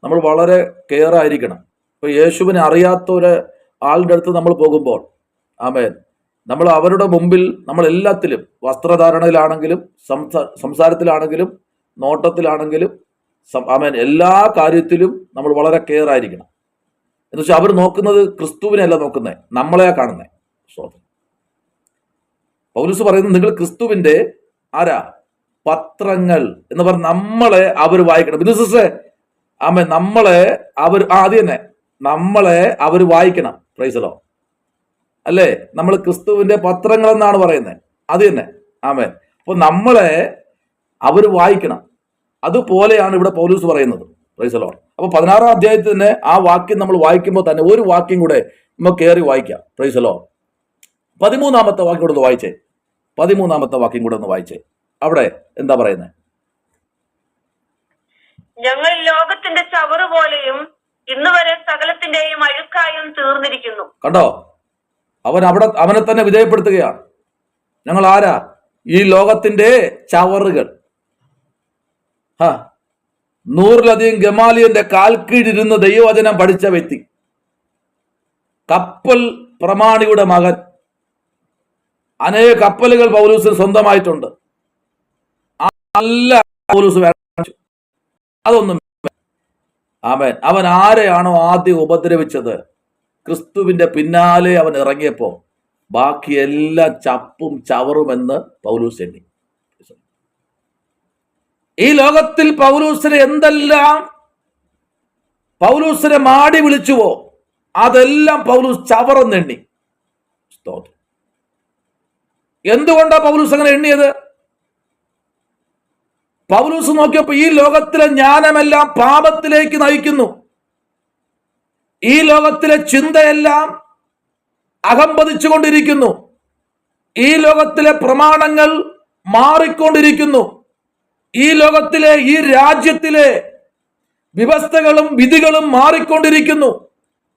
നമ്മൾ വളരെ കെയർ ആയിരിക്കണം. ഇപ്പോൾ യേശുവിനെ അറിയാത്ത ഒരു ആളുടെ അടുത്ത് നമ്മൾ പോകുമ്പോൾ ആമേൻ, നമ്മൾ അവരുടെ മുമ്പിൽ നമ്മൾ എല്ലാത്തിലും, വസ്ത്രധാരണയിലാണെങ്കിലും സംസാരത്തിലാണെങ്കിലും നോട്ടത്തിലാണെങ്കിലും ആമേൻ, എല്ലാ കാര്യത്തിലും നമ്മൾ വളരെ കെയർ ആയിരിക്കണം. എന്ന് വെച്ചാൽ അവർ നോക്കുന്നത് ക്രിസ്തുവിനെയല്ല നോക്കുന്നത്, നമ്മളെയാ കാണുന്നത്. സ്തോത്രം. പൗലോസ് പറയുന്നത് നിങ്ങൾ ക്രിസ്തുവിന്റെ പത്രങ്ങൾ എന്ന് പറഞ്ഞ് നമ്മളെ അവർ വായിക്കണം. ബിസിനസ്സേ ആമേൻ, നമ്മളെ അവർ വായിക്കണം. Price the Lord. അല്ലേ? നമ്മൾ ക്രിസ്തുവിന്റെ പത്രങ്ങൾ എന്നാണ് പറയുന്നത്. അത് തന്നെ. ആമേൻ. അപ്പോൾ നമ്മളെ അവർ വായിക്കണം. അതുപോലെയാണ് ഇവിടെ പൗലോസ് പറയുന്നത്. Price the Lord. അപ്പോൾ 16-ാം അധ്യായത്തിൽ തന്നെ ആ വാക്യം നമ്മൾ വായിക്കുമ്പോൾ തന്നെ ഒരു വാക്യം കൂടെ നമുക്ക് കയറി വായിക്കാം. Price the Lord. 13-ാമത്തെ വാക്യം കൂടെ ഒന്ന് വായിച്ചേ. 13-ാമത്തെ വാക്യം കൂടെ ഒന്ന് വായിച്ചേ. അവിടെ എന്താ പറയുന്നത്? ഞങ്ങൾ ലോകത്തിന്റെ ചവറ് പോലെയും ഇന്ന് വരെ സകലത്തിന്റെയും അഴുക്കായും തീർന്നിരിക്കുന്നു. കണ്ടോ? അവനെ തന്നെ വിധേയപ്പെടുത്തുകയാണ്. ഞങ്ങൾ ആരാ? ഈ ലോകത്തിന്റെ ചവറുകൾ. 100-ലധികം ഗമാലിയന്റെ കാൽക്കീഴിരുന്ന് ദൈവവചനം പഠിച്ച വ്യക്തി, കപ്പൽ പ്രമാണിയുടെ മകൻ. അനേക കപ്പലുകൾ പൗലോസിന് സ്വന്തമായിട്ടുണ്ട്. നല്ല പൗലോസ് അതൊന്നും ആമേൻ. അവൻ ആരെയാണോ ആദ്യം ഉപദ്രവിച്ചത്, ക്രിസ്തുവിന്റെ പിന്നാലെ അവൻ ഇറങ്ങിയപ്പോൾ ബാക്കി എല്ലാം ചപ്പും ചവറുമെന്ന് പൗലൂസ് എണ്ണി. ഈ ലോകത്തിൽ പൗലൂസിനെ എന്തെല്ലാം പൗലൂസിനെ മാടി വിളിച്ചുവോ അതെല്ലാം പൗലൂസ് ചവറെന്നെണ്ണി. സ്തോത്രം. എന്തുകൊണ്ടാണ് പൗലൂസ് അങ്ങനെ എണ്ണിയത്? പൗലൂസ് നോക്കിയപ്പോ ഈ ലോകത്തിലെ ജ്ഞാനമെല്ലാം പാപത്തിലേക്ക് നയിക്കുന്നു. ഈ ലോകത്തിലെ ചിന്തയെല്ലാം അഹംപതിച്ചുകൊണ്ടിരിക്കുന്നു. ഈ ലോകത്തിലെ പ്രമാണങ്ങൾ മാറിക്കൊണ്ടിരിക്കുന്നു. ഈ ലോകത്തിലെ ഈ രാജ്യത്തിലെ വ്യവസ്ഥകളും വിധികളും മാറിക്കൊണ്ടിരിക്കുന്നു,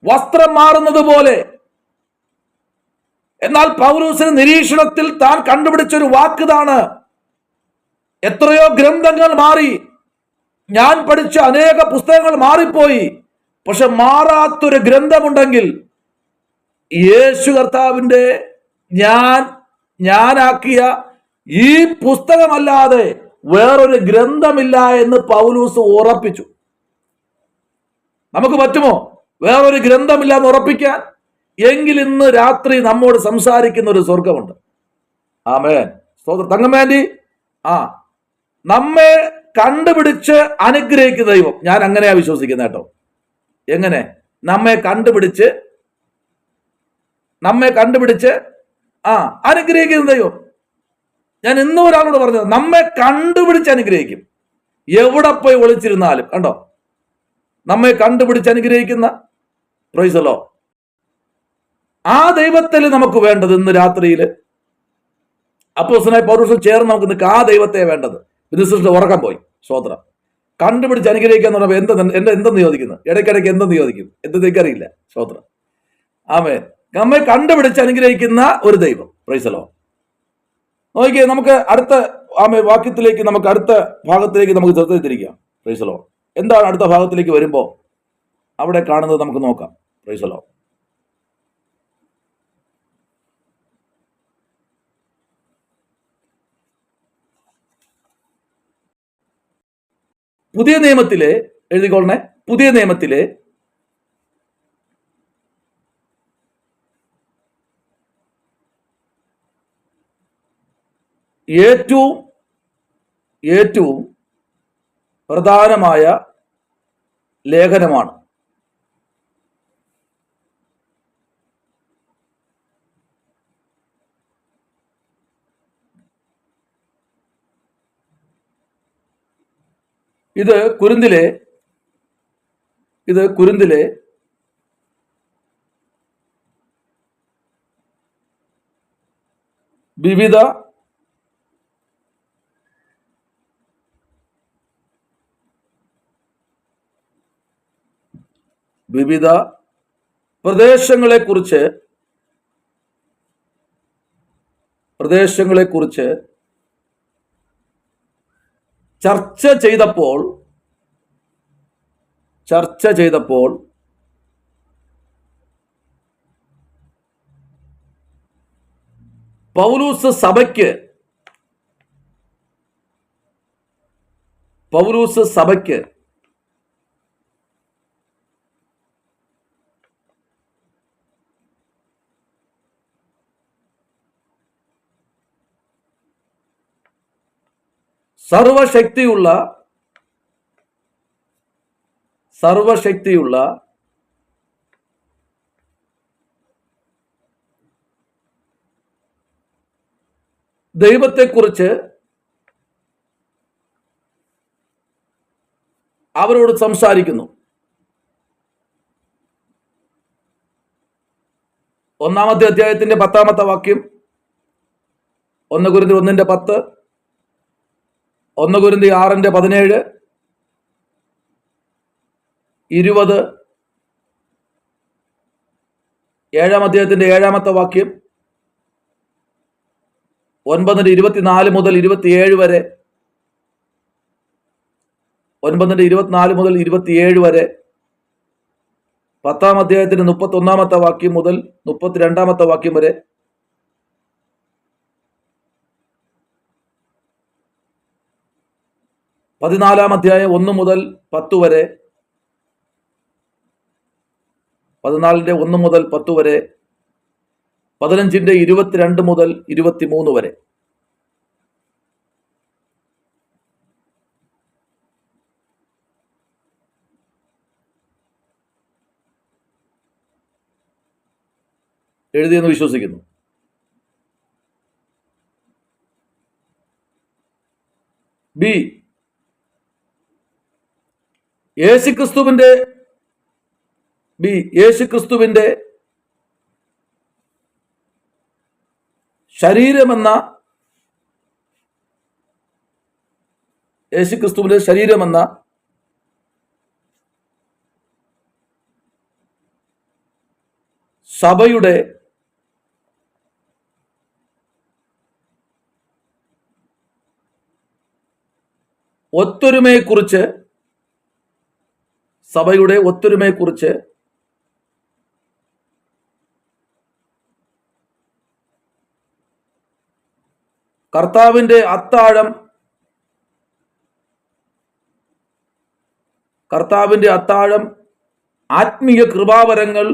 വസ്ത്രം മാറുന്നത് പോലെ. എന്നാൽ പൗലൂസിന്റെ നിരീക്ഷണത്തിൽ താൻ കണ്ടുപിടിച്ചൊരു വാക്കിതാണ്: എത്രയോ ഗ്രന്ഥങ്ങൾ മാറി, ഞാൻ പഠിച്ച അനേക പുസ്തകങ്ങൾ മാറിപ്പോയി, പക്ഷെ മാറാത്തൊരു ഗ്രന്ഥമുണ്ടെങ്കിൽ യേശു കർത്താവിന്റെ ഞാനാക്കിയ ഈ പുസ്തകമല്ലാതെ വേറൊരു ഗ്രന്ഥമില്ല എന്ന് പൗലൂസ് ഉറപ്പിച്ചു. നമുക്ക് പറ്റുമോ വേറൊരു ഗ്രന്ഥമില്ല എന്ന് ഉറപ്പിക്കാൻ? എങ്കിൽ ഇന്ന് രാത്രി നമ്മോട് സംസാരിക്കുന്ന ഒരു സ്വർഗമുണ്ട്. ആമേൻ. സ്തോത്രം. തങ്കമേന്റി, നമ്മെ കണ്ടുപിടിച്ച് അനുഗ്രഹിക്കുന്ന ദൈവം. ഞാൻ അങ്ങനെയാ വിശ്വസിക്കുന്നത് കേട്ടോ. എങ്ങനെ? നമ്മെ കണ്ടുപിടിച്ച് അനുഗ്രഹിക്കുന്ന ദൈവം. ഞാൻ ഇന്നും ഒരാളോട് പറഞ്ഞത്, നമ്മെ കണ്ടുപിടിച്ച് അനുഗ്രഹിക്കും. എവിടെ പോയി ഒളിച്ചിരുന്നാലും കണ്ടോ, നമ്മെ കണ്ടുപിടിച്ച് അനുഗ്രഹിക്കുന്ന. Price the Lord. ആ ദൈവത്തിൽ നമുക്ക് വേണ്ടത് ഇന്ന് രാത്രിയിൽ അപ്പോസ്തലനായ പൗലോസ് ചേർന്ന് നമുക്ക് നിൽക്കുക. ആ ദൈവത്തെ വേണ്ടത്. വിശ്വസിച്ച് ഉറക്കം പോയി. സ്തോത്രം. കണ്ടുപിടിച്ച് അനുഗ്രഹിക്കാന്ന് പറയുമ്പോൾ എന്തെന്ന് ചോദിക്കുന്നു, ഇടയ്ക്കിടയ്ക്ക് എന്തെന്ന് ചോദിക്കും, എനിക്കറിയില്ല. സ്തോത്രം. ആമേൻ. നമ്മെ കണ്ടുപിടിച്ച് അനുഗ്രഹിക്കുന്ന ഒരു ദൈവം. Price the Lord. നോക്കിയേ, നമുക്ക് അടുത്ത വാക്യത്തിലേക്ക്, നമുക്ക് അടുത്ത ഭാഗത്തിലേക്ക് നമുക്ക് ശ്രദ്ധ തിരിക്കാം. Price the Lord. എന്താണ് അടുത്ത ഭാഗത്തിലേക്ക് വരുമ്പോൾ അവിടെ കാണുന്നത് നമുക്ക് നോക്കാം. Price the Lord. പുതിയ നിയമത്തിലെ, എഴുതിക്കൊള്ളണേ, പുതിയ നിയമത്തിലെ ഏറ്റവും പ്രധാനമായ ലേഖനമാണ് ഇത്. കുരിന്തിലെ വിവിധ പ്രദേശങ്ങളെക്കുറിച്ച് ചർച്ച ചെയ്തപ്പോൾ പൗലൂസ് സഭയ്ക്ക് സർവശക്തിയുള്ള ദൈവത്തെക്കുറിച്ച് അവരോട് സംസാരിക്കുന്നു. 1-ാമത്തെ അധ്യായത്തിന്റെ 10-ാമത്തെ വാക്യം, 1 കൊരിന്ത്യർ 1:10, 1 കൊരിന്ത്യർ 6:17, 20, 7-ാം അധ്യായത്തിന്റെ 7-ാമത്തെ വാക്യം, 9:24 മുതൽ 27 വരെ, 9:24 മുതൽ 27 വരെ, 10-ാം അധ്യായത്തിന്റെ 31-ാമത്തെ വാക്യം മുതൽ 32-ാമത്തെ വാക്യം വരെ, 14-ാം അധ്യായം 1 മുതൽ 10 വരെ, 14-ന്റെ 1 മുതൽ 10 വരെ, 15:22 മുതൽ 23 വരെ. എഴുതിയെന്ന് വിശ്വസിക്കുന്നു. ബി, യേശുക്രിസ്തുവിന്റെ ശരീരമെന്ന സഭയുടെ ഒത്തൊരുമയെക്കുറിച്ച് കർത്താവിന്റെ അത്താഴം ആത്മീക കൃപാവരങ്ങൾ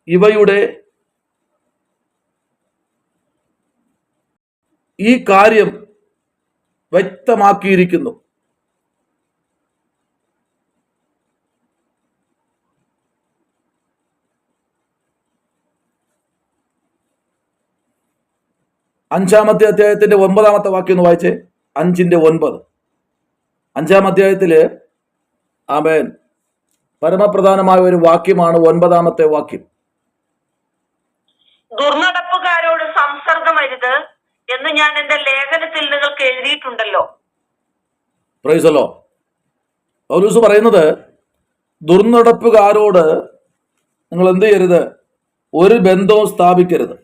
ഇവയുടെ ഈ കാര്യം വ്യക്തമാക്കിയിരിക്കുന്നു. അഞ്ചാമത്തെ അധ്യായത്തിന്റെ 9-ാമത്തെ വാക്യം ഒന്ന് വായിച്ചേ. 5:9. 5-ാം അധ്യായത്തില് ആമേൻ പരമപ്രധാനമായ ഒരു വാക്യമാണ് 9-ാമത്തെ വാക്യം. ദുർനടപ്പുകാരോട് സംസർഗമരുത് എന്ന് ഞാൻ എന്റെ ലേഖനത്തിൽ നിങ്ങൾക്ക് എഴുതിയിട്ടുണ്ടല്ലോ. Praise the Lord. പൗലോസ് പറയുന്നത്, ദുർനടപ്പുകാരോട് നിങ്ങൾ എന്ത് ചെയ്യരുത്? ഒരു ബന്ധവും സ്ഥാപിക്കരുത്.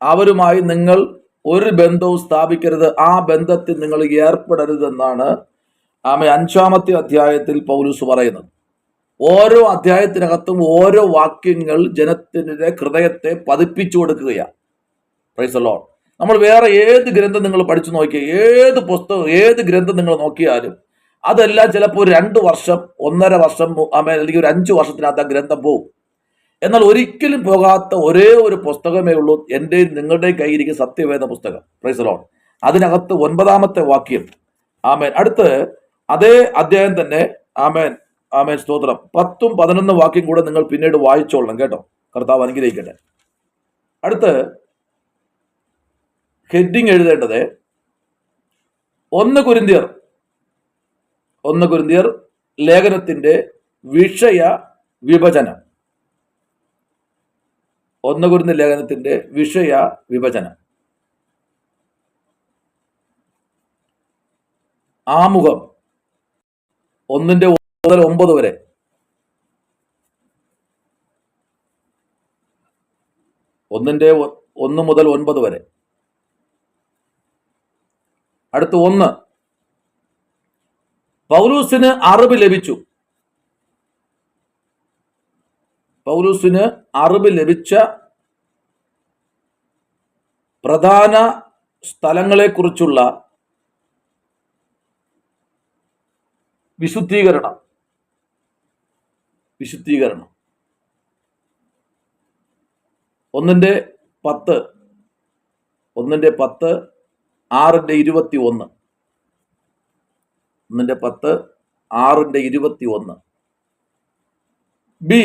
അവരുമായി നിങ്ങൾ ഒരു ബന്ധവും സ്ഥാപിക്കരുത്. ആ ബന്ധത്തിൽ നിങ്ങൾ ഏർപ്പെടരുതെന്നാണ് 5-ാമത്തെ അധ്യായത്തിൽ പൗലോസ് പറയുന്നത്. ഓരോ അധ്യായത്തിനകത്തും ഓരോ വാക്യങ്ങൾ ജനത്തിന്റെ ഹൃദയത്തെ പതിപ്പിച്ചു കൊടുക്കുകയാണ്. Price the Lord. നമ്മൾ വേറെ ഏത് ഗ്രന്ഥം നിങ്ങൾ പഠിച്ചു നോക്കിയാൽ, ഏത് പുസ്തകം, ഏത് ഗ്രന്ഥം നിങ്ങൾ നോക്കിയാലും അതെല്ലാം ചിലപ്പോൾ ഒരു 2 വർഷം, 1.5 വർഷം, അല്ലെങ്കിൽ ഒരു 5 വർഷത്തിനകത്ത് ആ ഗ്രന്ഥം പോകും. എന്നാൽ ഒരിക്കലും പോകാത്ത ഒരേ ഒരു പുസ്തകമേ ഉള്ളൂ എൻ്റെയും നിങ്ങളുടെയും കയ്യിരിക്കും സത്യവേദ പുസ്തകം. Price the Lord. അതിനകത്ത് 9-ാമത്തെ വാക്യം. ആമേൻ. അടുത്ത് അതേ അധ്യായം തന്നെ ആമേൻ സ്തോത്രം 10ഉം 11 വാക്യം കൂടെ നിങ്ങൾ പിന്നീട് വായിച്ചോളണം കേട്ടോ. കർത്താവ് അനുഗ്രഹിക്കട്ടെ. അടുത്ത് ഹെഡിങ് എഴുതേണ്ടത് 1 കൊരിന്ത്യർ ലേഖനത്തിന്റെ വിഷയ വിഭജനം. 1 കൊരിന്ത്യർ ലേഖനത്തിന്റെ വിഷയ വിഭജനം. ആമുഖം 1 മുതൽ 9 വരെ. ഒന്നിന്റെ 1 മുതൽ 9 വരെ. അടുത്ത് 1, പൗലൂസിന് അറിവ് ലഭിച്ച പ്രധാന സ്ഥലങ്ങളെക്കുറിച്ചുള്ള വിശുദ്ധീകരണം. 1-10, 6:21. 1-10, 6:21. ബി,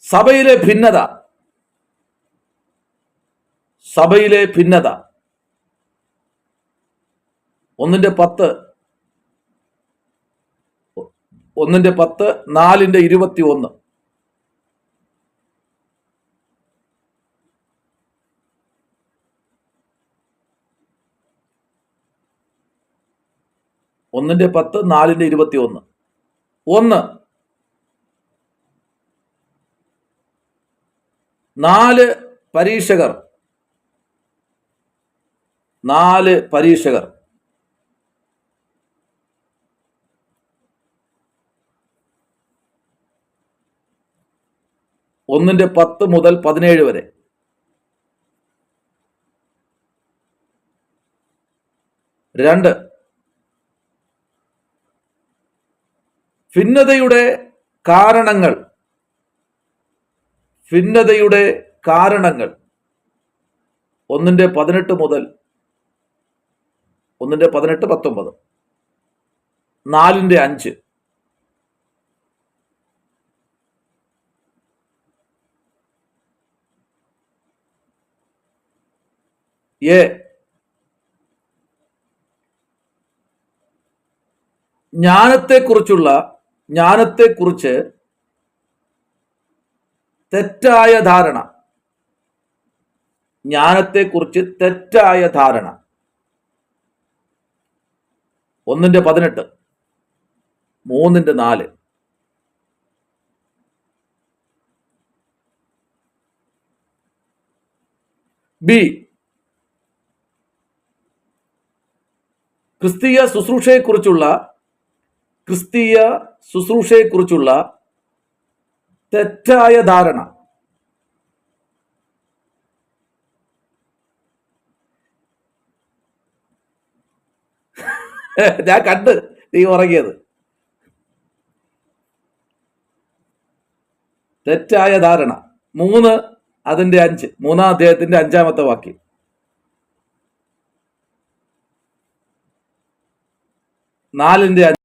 സഭയിലെ ഭിന്നത. 1-10, 4:21. 1-10, 4:21. 1, 4 പരീക്ഷകർ. 1-10 മുതൽ 17 വരെ. 2, ഭിന്നതയുടെ കാരണങ്ങൾ 1:18 മുതൽ 1:18-19, 4:5, ജ്ഞാനത്തെക്കുറിച്ച് തെറ്റായ ധാരണ 1:18, 3:4, ബി, ക്രിസ്തീയ ശുശ്രൂഷയെക്കുറിച്ചുള്ള തെറ്റായ ധാരണ ഞാൻ കണ്ട് നീ ഉറങ്ങിയത്. തെറ്റായ ധാരണ 3:5, 3-ാം അധ്യായത്തിന്റെ 5-ാമത്തെ വാക്യം. 4:5,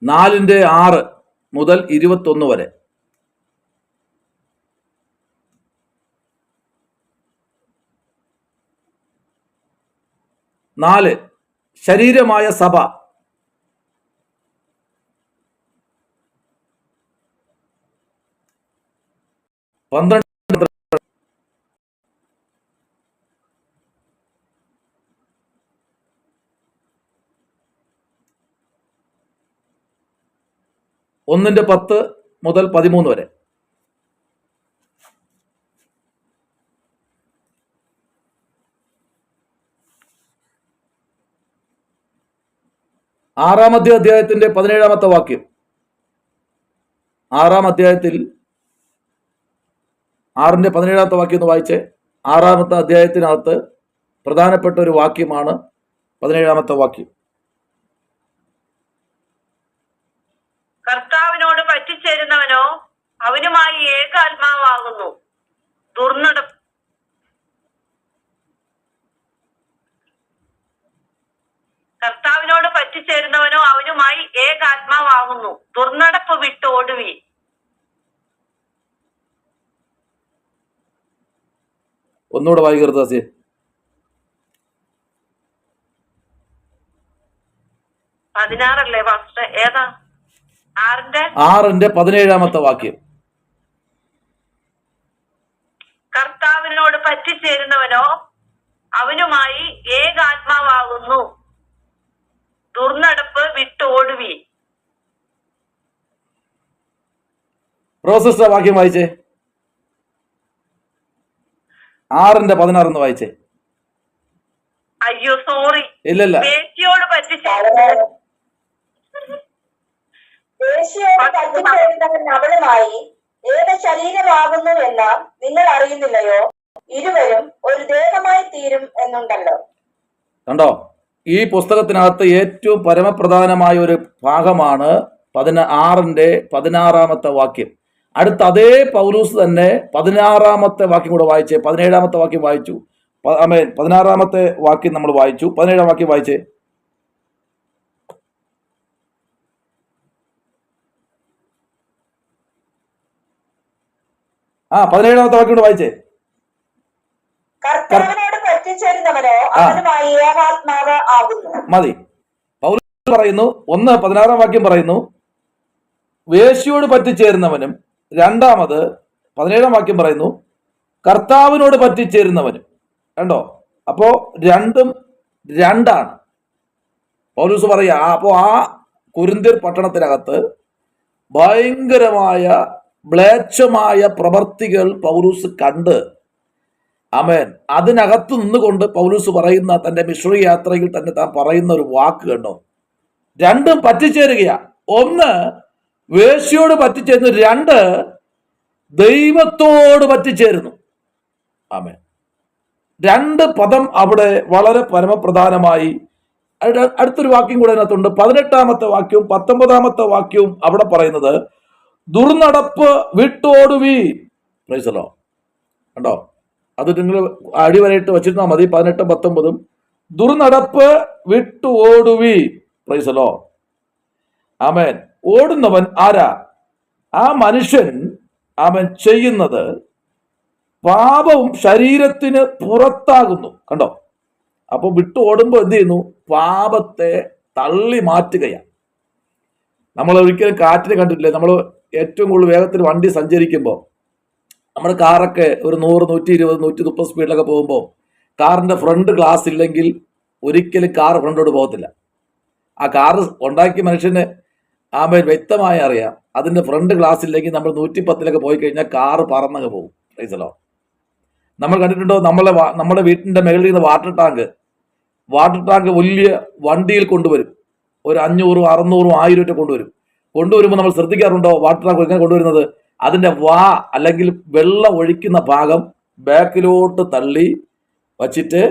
നാലിന്റെ 6 മുതൽ 21 വരെ. 4, ശരീരമായ സഭ. 12, 1:10 മുതൽ 13 വരെ. 6-ാമത്തെ അധ്യായത്തിന്റെ 17-ാമത്തെ വാക്യം. 6-ാം അധ്യായത്തിൽ 6:17 വാക്യം ഒന്ന് വായിച്ചേ. 6-ാമത്തെ അധ്യായത്തിനകത്ത് പ്രധാനപ്പെട്ട ഒരു വാക്യമാണ് 17-ാമത്തെ വാക്യം. കർത്താവിനോട് പറ്റിച്ചേരുന്നവനോ അവനുമായി ഏകാത്മാവാകുന്നു. കർത്താവിനോട് പറ്റിച്ചേരുന്നവനോ അവനുമായി ഏകാത്മാവാകുന്നു. ദുർനടപ്പ് വിട്ട് ഓടുവി. ഒന്നുകൂടെ വായിക്കരുത്. 16 പാസ്റ്റർ? ഏതാ? 6:17 വാക്യം. കർത്താവിനോട് പറ്റിച്ചേരുന്നവനോ അവനുമായി ഏകാത്മാവാകുന്നു. ദുർനടപ്പ് വിട്ട് ഓടുവി. പ്രോസസ് വാക്യം വായിച്ചേ. 6:16 വായിച്ചേ. അയ്യോ സോറി. ഇല്ലല്ല, വേശ്യയോട് പറ്റിച്ചേരുന്നവൻ അവളുമായി ഏക ശരീരമാകുന്നു എന്ന് നിങ്ങൾ അറിയുന്നില്ലയോ? ഇരുവരും ഒരു ദേഹമായി തീരും എന്നുണ്ടല്ലോ. കണ്ടോ, ഈ പുസ്തകത്തിനകത്ത് ഏറ്റവും പരമപ്രധാനമായ ഒരു ഭാഗമാണ് 6:16 വാക്യം. അടുത്ത അതേ പൗലൂസ് തന്നെ 16-ാമത്തെ വാക്യം കൂടെ വായിച്ചേ. 17-ാമത്തെ വാക്യം വായിച്ചു. 16-ാമത്തെ വാക്യം നമ്മൾ വായിച്ചു. 17-ാം വാക്യം വായിച്ചേ. ആ 17-ാമത്തെ വാക്യം കൂടെ വായിച്ചേ. കർത്താവിനോട് പറ്റിച്ചേരുന്നവനോ അവനുമായി ഏകാത്മാവ് ആകുന്നു. മതി. പൗലോസ് പറയുന്നു, 16-ാം വാക്യം പറയുന്നു വേശ്യയോട് പറ്റിച്ചേരുന്നവനും, രണ്ടാമത് 17-ാം വാക്യം പറയുന്നു കർത്താവിനോട് പറ്റിച്ചേരുന്നവനും. കണ്ടോ, അപ്പോ രണ്ടും രണ്ടാണ്. പൗലോസ് പറയാ. അപ്പോ ആ കൊരിന്ത്യർ പട്ടണത്തിനകത്ത് ഭയങ്കരമായ മ്ലേച്ഛമായ പ്രവർത്തികൾ പൗലോസ് കണ്ട് ആമേൻ. അതിനകത്ത് നിന്നുകൊണ്ട് പൗലൂസ് പറയുന്ന തന്റെ മിശ്രി യാത്രയിൽ തന്നെ താൻ പറയുന്ന ഒരു വാക്ക് കണ്ടോ, രണ്ടും പറ്റിച്ചേരുകയാ. ഒന്ന് വേശ്യയോട് പറ്റിച്ചേരുന്നു, രണ്ട് ദൈവത്തോട് പറ്റിച്ചേരുന്നു. ആമേൻ. രണ്ട് പദം അവിടെ വളരെ പരമപ്രധാനമായി. അടുത്തൊരു വാക്യം കൂടെ അതിനകത്തുണ്ട്, 18-ാമത്തെ വാക്യവും 19-ാമത്തെ വാക്യവും അവിടെ പറയുന്നത് ദുർനടപ്പ് വിട്ടോടുവി. Praise the Lord. കണ്ടോ, അത് നിങ്ങൾ അടിവരയിട്ട് വച്ചിരുന്നാൽ മതി. 18, 19 ദുർനടപ്പ് വിട്ടു ഓടുവി. Praise the Lord. ആമേൻ. ഓടുന്നവൻ ആരാ? ആ മനുഷ്യൻ അവൻ ചെയ്യുന്നത് പാപവും ശരീരത്തിന് പുറത്താകുന്നു. കണ്ടോ, അപ്പൊ വിട്ടു ഓടുമ്പോൾ എന്ത് ചെയ്യുന്നു? പാപത്തെ തള്ളി മാറ്റുകയാണ്. നമ്മൾ ഒരിക്കലും കാറ്റിന് കണ്ടിട്ടില്ലേ, നമ്മൾ ഏറ്റവും കൂടുതൽ വേഗത്തിൽ വണ്ടി സഞ്ചരിക്കുമ്പോൾ നമ്മുടെ കാറൊക്കെ ഒരു 100, 120, 130 സ്പീഡിലൊക്കെ പോകുമ്പോൾ കാറിന്റെ ഫ്രണ്ട് ഗ്ലാസ് ഇല്ലെങ്കിൽ ഒരിക്കലും കാർ ഫ്രണ്ടോട് പോകത്തില്ല. ആ കാറ് ഉണ്ടാക്കിയ മനുഷ്യന് വ്യക്തമായി അറിയാം, അതിന്റെ ഫ്രണ്ട് ഗ്ലാസ് ഇല്ലെങ്കിൽ നമ്മൾ 110 പോയി കഴിഞ്ഞാൽ കാറ് പറന്നങ്ങ് പോകും. പ്രൈസലോ. നമ്മൾ കണ്ടിട്ടുണ്ടോ, നമ്മുടെ വീട്ടിന്റെ മുകളിൽ നിന്ന് വാട്ടർ ടാങ്ക് വലിയ വണ്ടിയിൽ കൊണ്ടുവരും. ഒരു 500, 600, 1000 കൊണ്ടുവരുമ്പോൾ നമ്മൾ ശ്രദ്ധിക്കാറുണ്ടോ വാട്ടർ ടാങ്ക് എങ്ങനെ കൊണ്ടുവരുന്നത്? അതിന്റെ അല്ലെങ്കിൽ വെള്ളം ഒഴിക്കുന്ന ഭാഗം ബാക്കിലോട്ട് തള്ളി വച്ചിട്ട്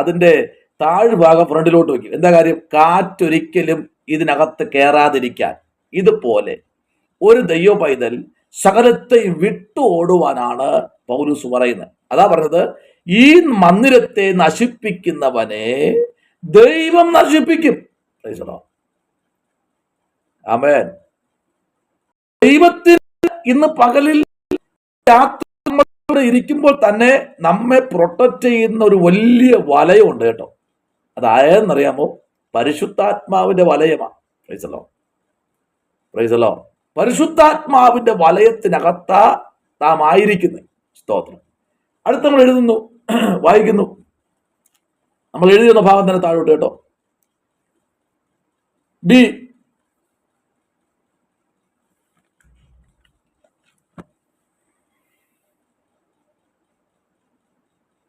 അതിന്റെ താഴ്ഭാഗം ഫ്രണ്ടിലോട്ട് വയ്ക്കും. എന്താ കാര്യം? കാറ്റൊരിക്കലും ഇതിനകത്ത് കയറാതിരിക്കാൻ. ഇതുപോലെ ഒരു ദൈവ പൈതൽ സകലത്തെ വിട്ടു ഓടുവാനാണ് പൗലൂസ് പറയുന്നത്. അതാ പറഞ്ഞത്, ഈ മന്ദിരത്തെ നശിപ്പിക്കുന്നവനെ ദൈവം നശിപ്പിക്കും. ആമേൻ. ദൈവത്തിന് ഇന്ന് പകലിൽ രാത്രി ഇരിക്കുമ്പോൾ തന്നെ നമ്മെ പ്രൊട്ടക്ട് ചെയ്യുന്ന ഒരു വലിയ വലയമുണ്ട് കേട്ടോ. അതായെന്നറിയാമോ? പരിശുദ്ധാത്മാവിന്റെ വലയമാണ്. പ്രൈസലോ. പരിശുദ്ധാത്മാവിന്റെ വലയത്തിനകത്താ നാം ആയിരിക്കുന്നത്. സ്തോത്രം. അടുത്ത നമ്മൾ എഴുതുന്നു, വായിക്കുന്നു. നമ്മൾ എഴുതിയുന്ന ഭാഗം തന്നെ താഴോട്ട് കേട്ടോ. ബി,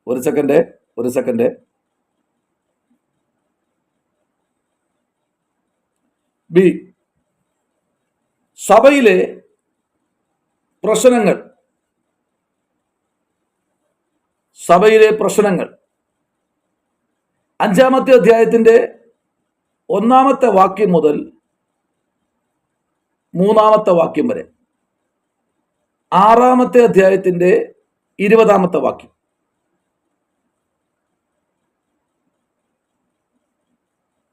ഒരു സെക്കൻഡ്. ബി, സഭയിലെ പ്രശ്നങ്ങൾ. 5-ാമത്തെ അധ്യായത്തിന്റെ 1-ാമത്തെ വാക്യം മുതൽ 3-ാമത്തെ വാക്യം വരെ, 6-ാമത്തെ അധ്യായത്തിന്റെ 20-ാമത്തെ വാക്യം,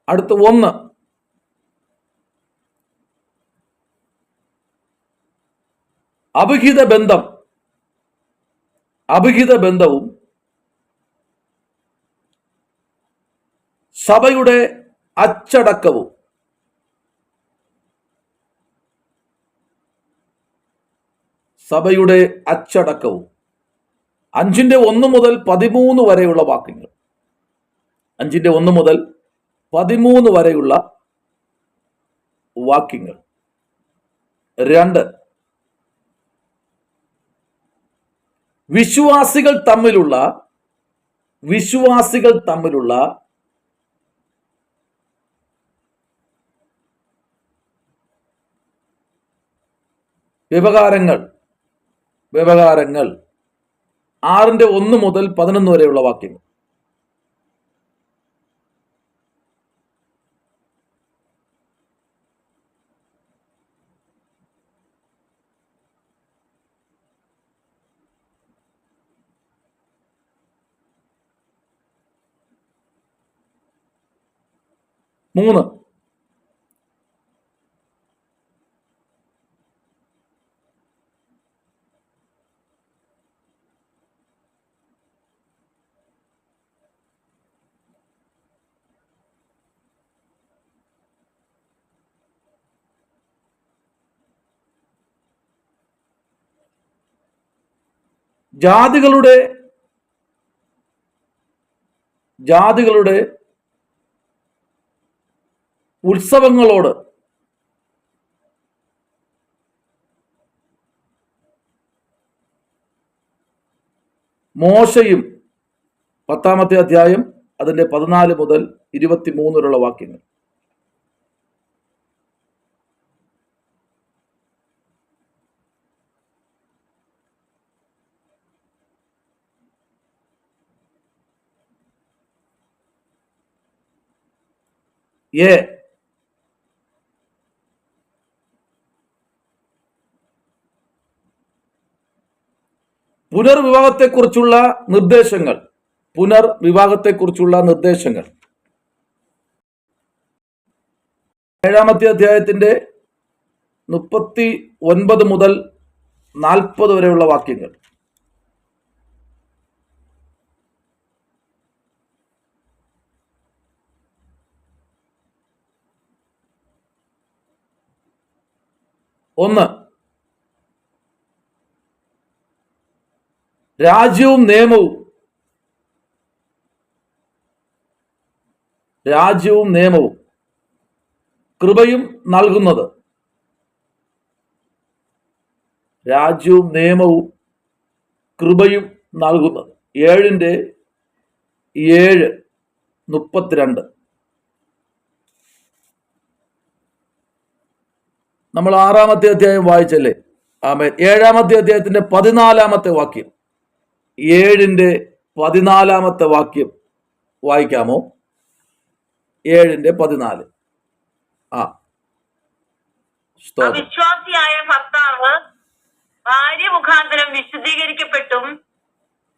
അടുത്ത 1, അഭിഹിത ബന്ധവും സഭയുടെ അച്ചടക്കവും. സഭയുടെ അച്ചടക്കവും 5-1 മുതൽ 13 വരെയുള്ള വാക്യങ്ങൾ. 5-1 മുതൽ 13 വരെയുള്ള വാക്യങ്ങൾ. 2, വിശ്വാസികൾ തമ്മിലുള്ള വ്യവഹാരങ്ങൾ. 6-1 മുതൽ 11 വരെയുള്ള വാക്യങ്ങൾ. 3, ജാതികളുടെ ഉത്സവങ്ങളോട് മോശയും 10-ാമത്തെ അധ്യായം അതിന്റെ 14 മുതൽ 23 വരെയുള്ള വാക്യങ്ങൾ. എ പുനർവിവാഹത്തെക്കുറിച്ചുള്ള നിർദ്ദേശങ്ങൾ. 7-ാമത്തെ അധ്യായത്തിന്റെ 39 മുതൽ 40 വരെയുള്ള വാക്യങ്ങൾ. ഒന്ന്, രാജ്യവും നിയമവും. കൃപയും നൽകുന്നത്. രാജ്യവും നിയമവും കൃപയും നൽകുന്നത്. 7:7-32. നമ്മൾ 6-ാമത്തെ അധ്യായം വായിച്ചല്ലേ? ആമേൻ. 7-ാമത്തെ അധ്യായത്തിന്റെ 14-ാമത്തെ വാക്യം. 7:14 വാക്യം വായിക്കാമോ? 7:14. അവിശ്വാസിയായ ഭർത്താവ് ഭാര്യ മുഖാന്തരം വിശുദ്ധീകരിക്കപ്പെട്ടും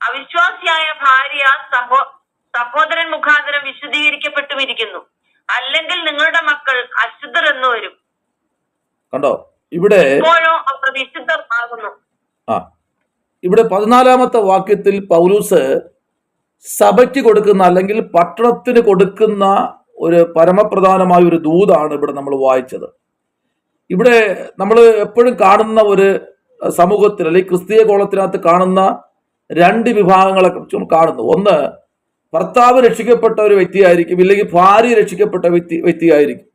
അവിശ്വാസിയായ ഭാര്യ സഹോദരൻ മുഖാന്തരം വിശുദ്ധീകരിക്കപ്പെട്ടും ഇരിക്കുന്നു. അല്ലെങ്കിൽ നിങ്ങളുടെ മക്കൾ അശുദ്ധർ എന്ന് വരും. കണ്ടോ? ഇവിടെ ഇപ്പോഴോ അവർ വിശുദ്ധർ ആകുന്നു. ഇവിടെ 14-ാമത്തെ വാക്യത്തിൽ പൗലൂസ് സഭയ്ക്ക് കൊടുക്കുന്ന അല്ലെങ്കിൽ പട്ടണത്തിന് കൊടുക്കുന്ന ഒരു പരമപ്രധാനമായ ഒരു ദൂതാണ് ഇവിടെ നമ്മൾ വായിച്ചത്. ഇവിടെ നമ്മൾ എപ്പോഴും കാണുന്ന ഒരു സമൂഹത്തിൽ അല്ലെങ്കിൽ ക്രിസ്തീയ കോളത്തിനകത്ത് കാണുന്ന 2 വിഭാഗങ്ങളെ കുറിച്ച് കാണുന്നു. ഒന്ന്, ഭർത്താവ് രക്ഷിക്കപ്പെട്ട ഒരു വ്യക്തിയായിരിക്കും, ഇല്ലെങ്കിൽ ഭാര്യ രക്ഷിക്കപ്പെട്ട വ്യക്തിയായിരിക്കും.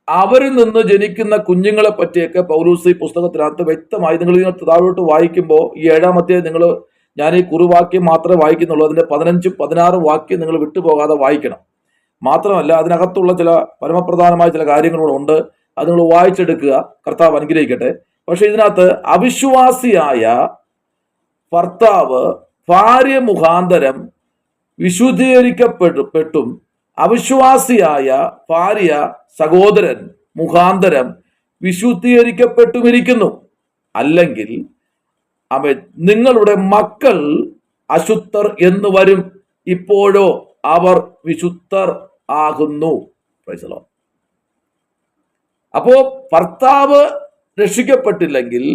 അവരിൽ നിന്ന് ജനിക്കുന്ന കുഞ്ഞുങ്ങളെ പറ്റിയൊക്കെ പൗലൂസ് ഈ പുസ്തകത്തിനകത്ത് വ്യക്തമായി, നിങ്ങൾ ഇതിനകത്ത് താഴോട്ട് വായിക്കുമ്പോൾ ഈ 7-ാമത്തെ ഞാൻ ഈ കുറുവാക്യം മാത്രമേ വായിക്കുന്നുള്ളൂ. അതിന്റെ 15-16 വാക്യം നിങ്ങൾ വിട്ടുപോകാതെ വായിക്കണം. മാത്രമല്ല, അതിനകത്തുള്ള ചില പരമപ്രധാനമായ ചില കാര്യങ്ങളൂടെ ഉണ്ട്. അത് നിങ്ങൾ വായിച്ചെടുക്കുക. കർത്താവ് അനുഗ്രഹിക്കട്ടെ. പക്ഷെ ഇതിനകത്ത് അവിശ്വാസിയായ ഭർത്താവ് ഭാര്യ മുഖാന്തരം വിശുദ്ധീകരിക്കപ്പെട്ടും അവിശ്വാസിയായ ഭാര്യ സഹോദരൻ മുഖാന്തരം വിശുദ്ധീകരിക്കപ്പെട്ടുമിരിക്കുന്നു. അല്ലെങ്കിൽ നിങ്ങളുടെ മക്കൾ അശുദ്ധർ എന്ന് വരും. ഇപ്പോഴോ അവർ വിശുദ്ധർ ആകുന്നു. അപ്പോ ഭർത്താവ് രക്ഷിക്കപ്പെട്ടില്ലെങ്കിൽ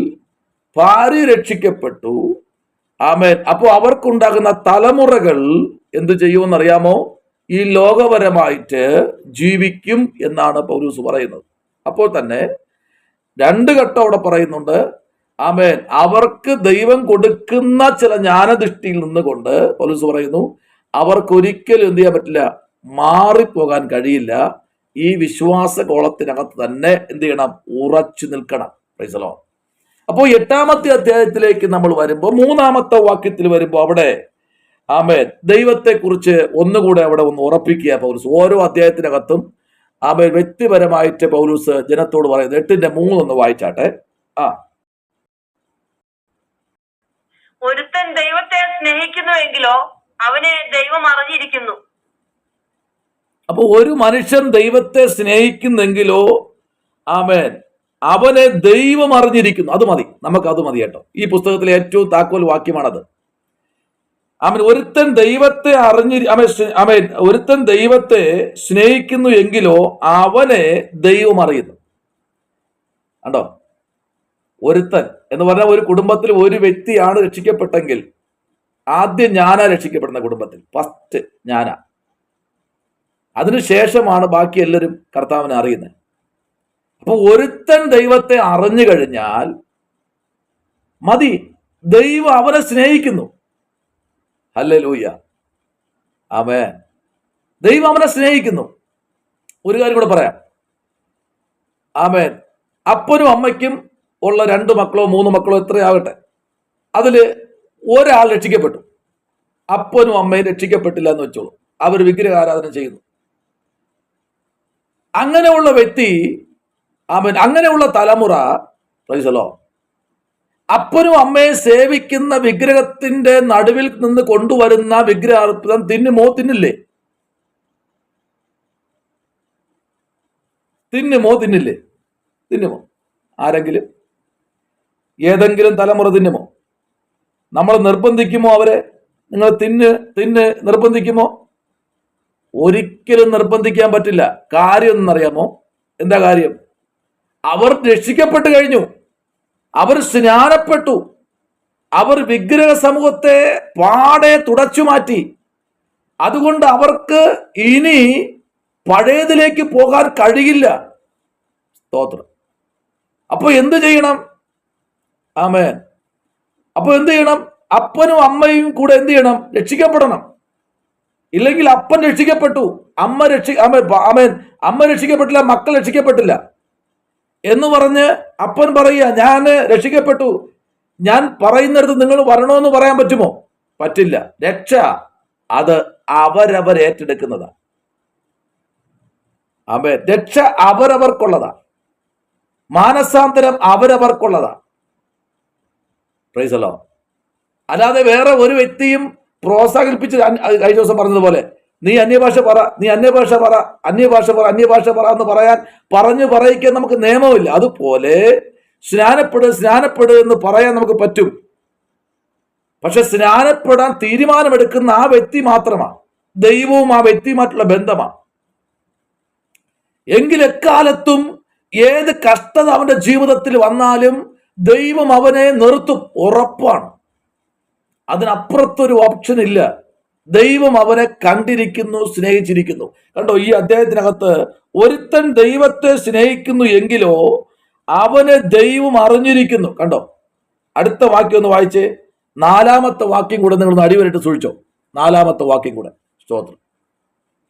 ഭാര്യ രക്ഷിക്കപ്പെട്ടു. ആമേൻ. അപ്പോ അവർക്കുണ്ടാകുന്ന തലമുറകൾ എന്ത് ചെയ്യുമെന്നറിയാമോ? ഈ ലോകപരമായിട്ട് ജീവിക്കും എന്നാണ് പൗലൂസ് പറയുന്നത്. അപ്പോൾ തന്നെ 2 ഘട്ടം അവിടെ പറയുന്നുണ്ട്. ആമേൻ. അവർക്ക് ദൈവം കൊടുക്കുന്ന ചില ജ്ഞാനദൃഷ്ടിയിൽ നിന്നുകൊണ്ട് പൗലൂസ് പറയുന്നു, അവർക്കൊരിക്കലും എന്ത് ചെയ്യാൻ പറ്റില്ല, മാറിപ്പോകാൻ കഴിയില്ല. ഈ വിശ്വാസ കോളത്തിനകത്ത് തന്നെ എന്ത് ചെയ്യണം? ഉറച്ചു നിൽക്കണം. Price the Lord. അപ്പോൾ 8-ാമത്തെ അധ്യായത്തിലേക്ക് നമ്മൾ വരുമ്പോൾ 3-ാമത്തെ വാക്യത്തിൽ വരുമ്പോൾ അവിടെ ആമേൻ ദൈവത്തെക്കുറിച്ച് ഒന്നുകൂടെ അവിടെ ഒന്ന് ഉറപ്പിക്കുക പൗലൂസ്. ഓരോ അധ്യായത്തിനകത്തും ആമേൻ വ്യക്തിപരമായിട്ട് പൗലൂസ് ജനത്തോട് പറയുന്നത്. 8:3 ഒന്ന് വായിച്ചാട്ടെ. ഒരുത്തൻ ദൈവത്തെ സ്നേഹിക്കുന്നുവെങ്കിലോ അവനെ ദൈവം അറിഞ്ഞിരിക്കുന്നു. അപ്പൊ ഒരു മനുഷ്യൻ ദൈവത്തെ സ്നേഹിക്കുന്നെങ്കിലോ ആമേൻ അവനെ ദൈവം അറിഞ്ഞിരിക്കുന്നു. അത് മതി, നമുക്കത് മതി കേട്ടോ. ഈ പുസ്തകത്തിലെ ഏറ്റവും താക്കോൽ വാക്യമാണത്. ആമേൻ. ഒരുത്തൻ ദൈവത്തെ ഒരുത്തൻ ദൈവത്തെ സ്നേഹിക്കുന്നു എങ്കിലോ അവനെ ദൈവം അറിയുന്നു. കണ്ടോ? ഒരുത്തൻ എന്ന് പറഞ്ഞാൽ ഒരു കുടുംബത്തിൽ ഒരു വ്യക്തിയാണ് രക്ഷിക്കപ്പെട്ടെങ്കിൽ ആദ്യം ഞാനാ രക്ഷിക്കപ്പെടുന്ന കുടുംബത്തിൽ, ഫസ്റ്റ് ഞാനാ. അതിനുശേഷമാണ് ബാക്കി എല്ലാവരും കർത്താവിനെ അറിയുന്നത്. അപ്പൊ ഒരുത്തൻ ദൈവത്തെ അറിഞ്ഞു കഴിഞ്ഞാൽ മതി, ദൈവം അവനെ സ്നേഹിക്കുന്നു. ഹല്ലേലൂയ. ആമേൻ. ദൈവം അവനെ സ്നേഹിക്കുന്നു. ഒരു കാര്യം കൂടെ പറയാം. ആമേൻ. അപ്പനും അമ്മയ്ക്കും ഉള്ള 2 മക്കളോ 3 മക്കളോ എത്രയാകട്ടെ, അതില് ഒരാൾ രക്ഷിക്കപ്പെട്ടു, അപ്പനും അമ്മയും രക്ഷിക്കപ്പെട്ടില്ല എന്ന് വെച്ചോളൂ, അവർ വിഗ്രഹാരാധന ചെയ്യുന്നു. അങ്ങനെയുള്ള വ്യക്തി, അങ്ങനെയുള്ള തലമുറ, പ്രൈസലോ, അപ്പനും അമ്മയെ സേവിക്കുന്ന വിഗ്രഹത്തിന്റെ നടുവിൽ നിന്ന് കൊണ്ടുവരുന്ന വിഗ്രഹാർപ്പിതം തിന്നുമോ? തിന്നില്ലേ? തിന്നുമോ? ആരെങ്കിലും, ഏതെങ്കിലും തലമുറ തിന്നുമോ? നമ്മൾ നിർബന്ധിക്കുമോ അവരെ? നിങ്ങൾ തിന്ന് നിർബന്ധിക്കുമോ? ഒരിക്കലും നിർബന്ധിക്കാൻ പറ്റില്ല. കാര്യം എന്നറിയാമോ? എന്താ കാര്യം? അവർ രക്ഷിക്കപ്പെട്ടു കഴിഞ്ഞു, അവർ സ്നാനപ്പെട്ടു, അവർ വിഗ്രഹ സമൂഹത്തെ പാടെ തുടച്ചു മാറ്റി. അതുകൊണ്ട് അവർക്ക് ഇനി പഴയതിലേക്ക് പോകാൻ കഴിയില്ല. സ്തോത്രം. അപ്പൊ എന്ത് ചെയ്യണം? ആമേൻ. അപ്പൊ എന്ത് ചെയ്യണം? അപ്പനും അമ്മയും കൂടെ എന്ത് ചെയ്യണം? രക്ഷിക്കപ്പെടണം. ഇല്ലെങ്കിൽ അപ്പൻ രക്ഷിക്കപ്പെട്ടു, അമ്മ രക്ഷിക്കപ്പെട്ടില്ല, മക്കൾ രക്ഷിക്കപ്പെട്ടില്ല എന്ന് പറഞ്ഞ് അപ്പൻ പറയുക, ഞാൻ രക്ഷിക്കപ്പെട്ടു, ഞാൻ പറയുന്നിടത്ത് നിങ്ങൾ വരണമെന്ന് പറയാൻ പറ്റുമോ? പറ്റില്ല. രക്ഷ അത് അവരവർ ഏറ്റെടുക്കുന്നതാണ്. ആമേൻ. രക്ഷ അവരവർക്കുള്ളതാണ്. മാനസാന്തരം അവരവർക്കുള്ളതാണ്. Price the Lord. അല്ലാതെ വേറെ ഒരു വ്യക്തിയും പ്രോത്സാഹിപ്പിച്ച് കഴിഞ്ഞ ദിവസം പറഞ്ഞതുപോലെ നീ അന്യഭാഷ പറ എന്ന് പറഞ്ഞു പറയിക്കാൻ നമുക്ക് നിയമമില്ല. അതുപോലെ സ്നാനപ്പെട് എന്ന് പറയാൻ നമുക്ക് പറ്റും. പക്ഷെ സ്നാനപ്പെടാൻ തീരുമാനമെടുക്കുന്ന ആ വ്യക്തി മാത്രമാണ്. ദൈവവും ആ വ്യക്തിയുമായിട്ടുള്ള ബന്ധമാണ്. എങ്കിൽ എക്കാലത്തും ഏത് കഷ്ടത അവന്റെ ജീവിതത്തിൽ വന്നാലും ദൈവം അവനെ നിർത്തും, ഉറപ്പാണ്. അതിനപ്പുറത്തൊരു ഓപ്ഷൻ ഇല്ല. ദൈവം അവനെ കണ്ടിരിക്കുന്നു, സ്നേഹിച്ചിരിക്കുന്നു. കണ്ടോ, ഈ അധ്യായത്തിനകത്ത് ഒരുത്തൻ ദൈവത്തെ സ്നേഹിക്കുന്നു എങ്കിലോ അവനെ ദൈവം അറിഞ്ഞിരിക്കുന്നു. കണ്ടോ, അടുത്ത വാക്യം ഒന്ന് വായിച്ചേ. 4-ാമത്തെ വാക്യം കൂടെ നിങ്ങൾ അടിവരട്ട് സൂക്ഷിച്ചോ. 4-ാമത്തെ വാക്യം കൂടെ. സ്തോത്രം.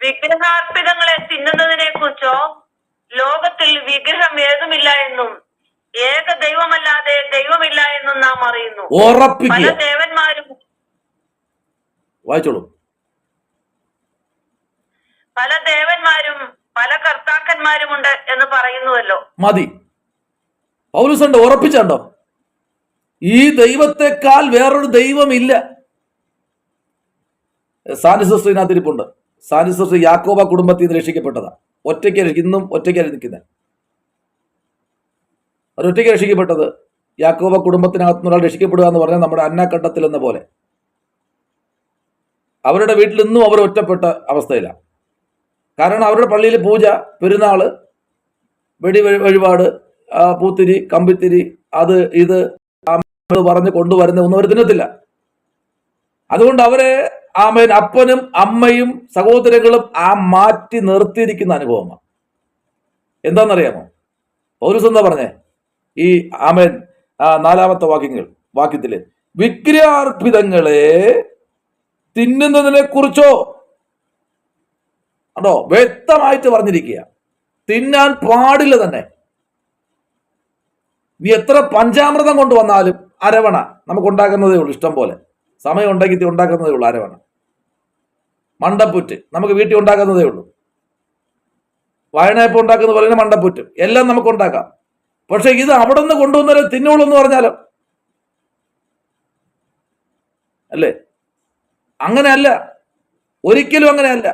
വിഗ്രഹാർപ്പിതങ്ങളെ തിന്നുന്നതിനെ കുറിച്ചോ ലോകത്തിൽ വിഗ്രഹം ഏതുമില്ല എന്നും ഏക ദൈവമല്ലാതെ ദൈവമില്ല എന്നും നാം അറിയുന്നു. പല ദേവന്മാരും വായിച്ചോളൂ. പല കർത്താക്കന്മാരുമുണ്ട് എന്ന് പറയുന്നുവല്ലോ. മതി. പൗലോസുണ്ട്, ഉറപ്പിച്ചുണ്ടോ? ഈ ദൈവത്തെക്കാൾ വേറൊരു ദൈവമില്ല. സാനി സിസ്റ്റർ ഇതിനകത്തിരിപ്പുണ്ട്. സാനി സിസ്റ്റർ യാക്കോബ കുടുംബത്തിൽ നിന്ന് രക്ഷിക്കപ്പെട്ടതാ. ഇന്നും ഒറ്റയ്ക്കാണ് നിൽക്കുന്നത്. അവരൊറ്റയ്ക്ക് രക്ഷിക്കപ്പെട്ടത്. യാക്കോബ കുടുംബത്തിനകത്ത് ഒരാൾ രക്ഷിക്കപ്പെടുക എന്ന് പറഞ്ഞാൽ നമ്മുടെ അന്നക്കണ്ടത്തിൽ എന്ന പോലെ. അവരുടെ വീട്ടിൽ ഇന്നും അവർ ഒറ്റപ്പെട്ട അവസ്ഥയിലാണ്. കാരണം അവരുടെ പള്ളിയിൽ പൂജ, പെരുന്നാള്, വഴിപാട്, പൂത്തിരി, കമ്പിത്തിരി, അത് ഇത് പറഞ്ഞ് കൊണ്ടുവരുന്ന ഒന്നും അവർ തിന്നത്തില്ല. അതുകൊണ്ട് അവരെ അപ്പനും അമ്മയും സഹോദരങ്ങളും മാറ്റി നിർത്തിയിരിക്കുന്ന അനുഭവമാണ്. എന്താണെന്നറിയാമോ? പൗലോസ് എന്താ പറഞ്ഞേ? ഈ 4-ാമത്തെ വാക്യത്തില് വിഗ്രഹാർപ്പിതങ്ങളെ തിന്നുന്നതിനെ കുറിച്ചോ അതോ വ്യക്തമായിട്ട് പറഞ്ഞിരിക്കുക. തിന്നാൻ പാടില്ല തന്നെ. നീ എത്ര പഞ്ചാമൃതം കൊണ്ടുവന്നാലും അരവണ നമുക്ക് ഉണ്ടാക്കുന്നതേ ഉള്ളൂ. ഇഷ്ടം പോലെ സമയം ഉണ്ടാക്കി ഉണ്ടാക്കുന്നതേ ഉള്ളൂ. അരവണ, മണ്ടപ്പുറ്റ് നമുക്ക് വീട്ടിൽ ഉണ്ടാക്കുന്നതേ ഉള്ളൂ. വയണയപ്പം ഉണ്ടാക്കുന്ന പറയുന്ന മണ്ടപ്പുറ്റ് എല്ലാം നമുക്ക് ഉണ്ടാക്കാം. പക്ഷെ ഇത് അവിടെ നിന്ന് കൊണ്ടുവന്നാലും തിന്നോളൂ എന്ന് പറഞ്ഞാലോ? അല്ലേ? അങ്ങനെയല്ല, ഒരിക്കലും അങ്ങനെയല്ല.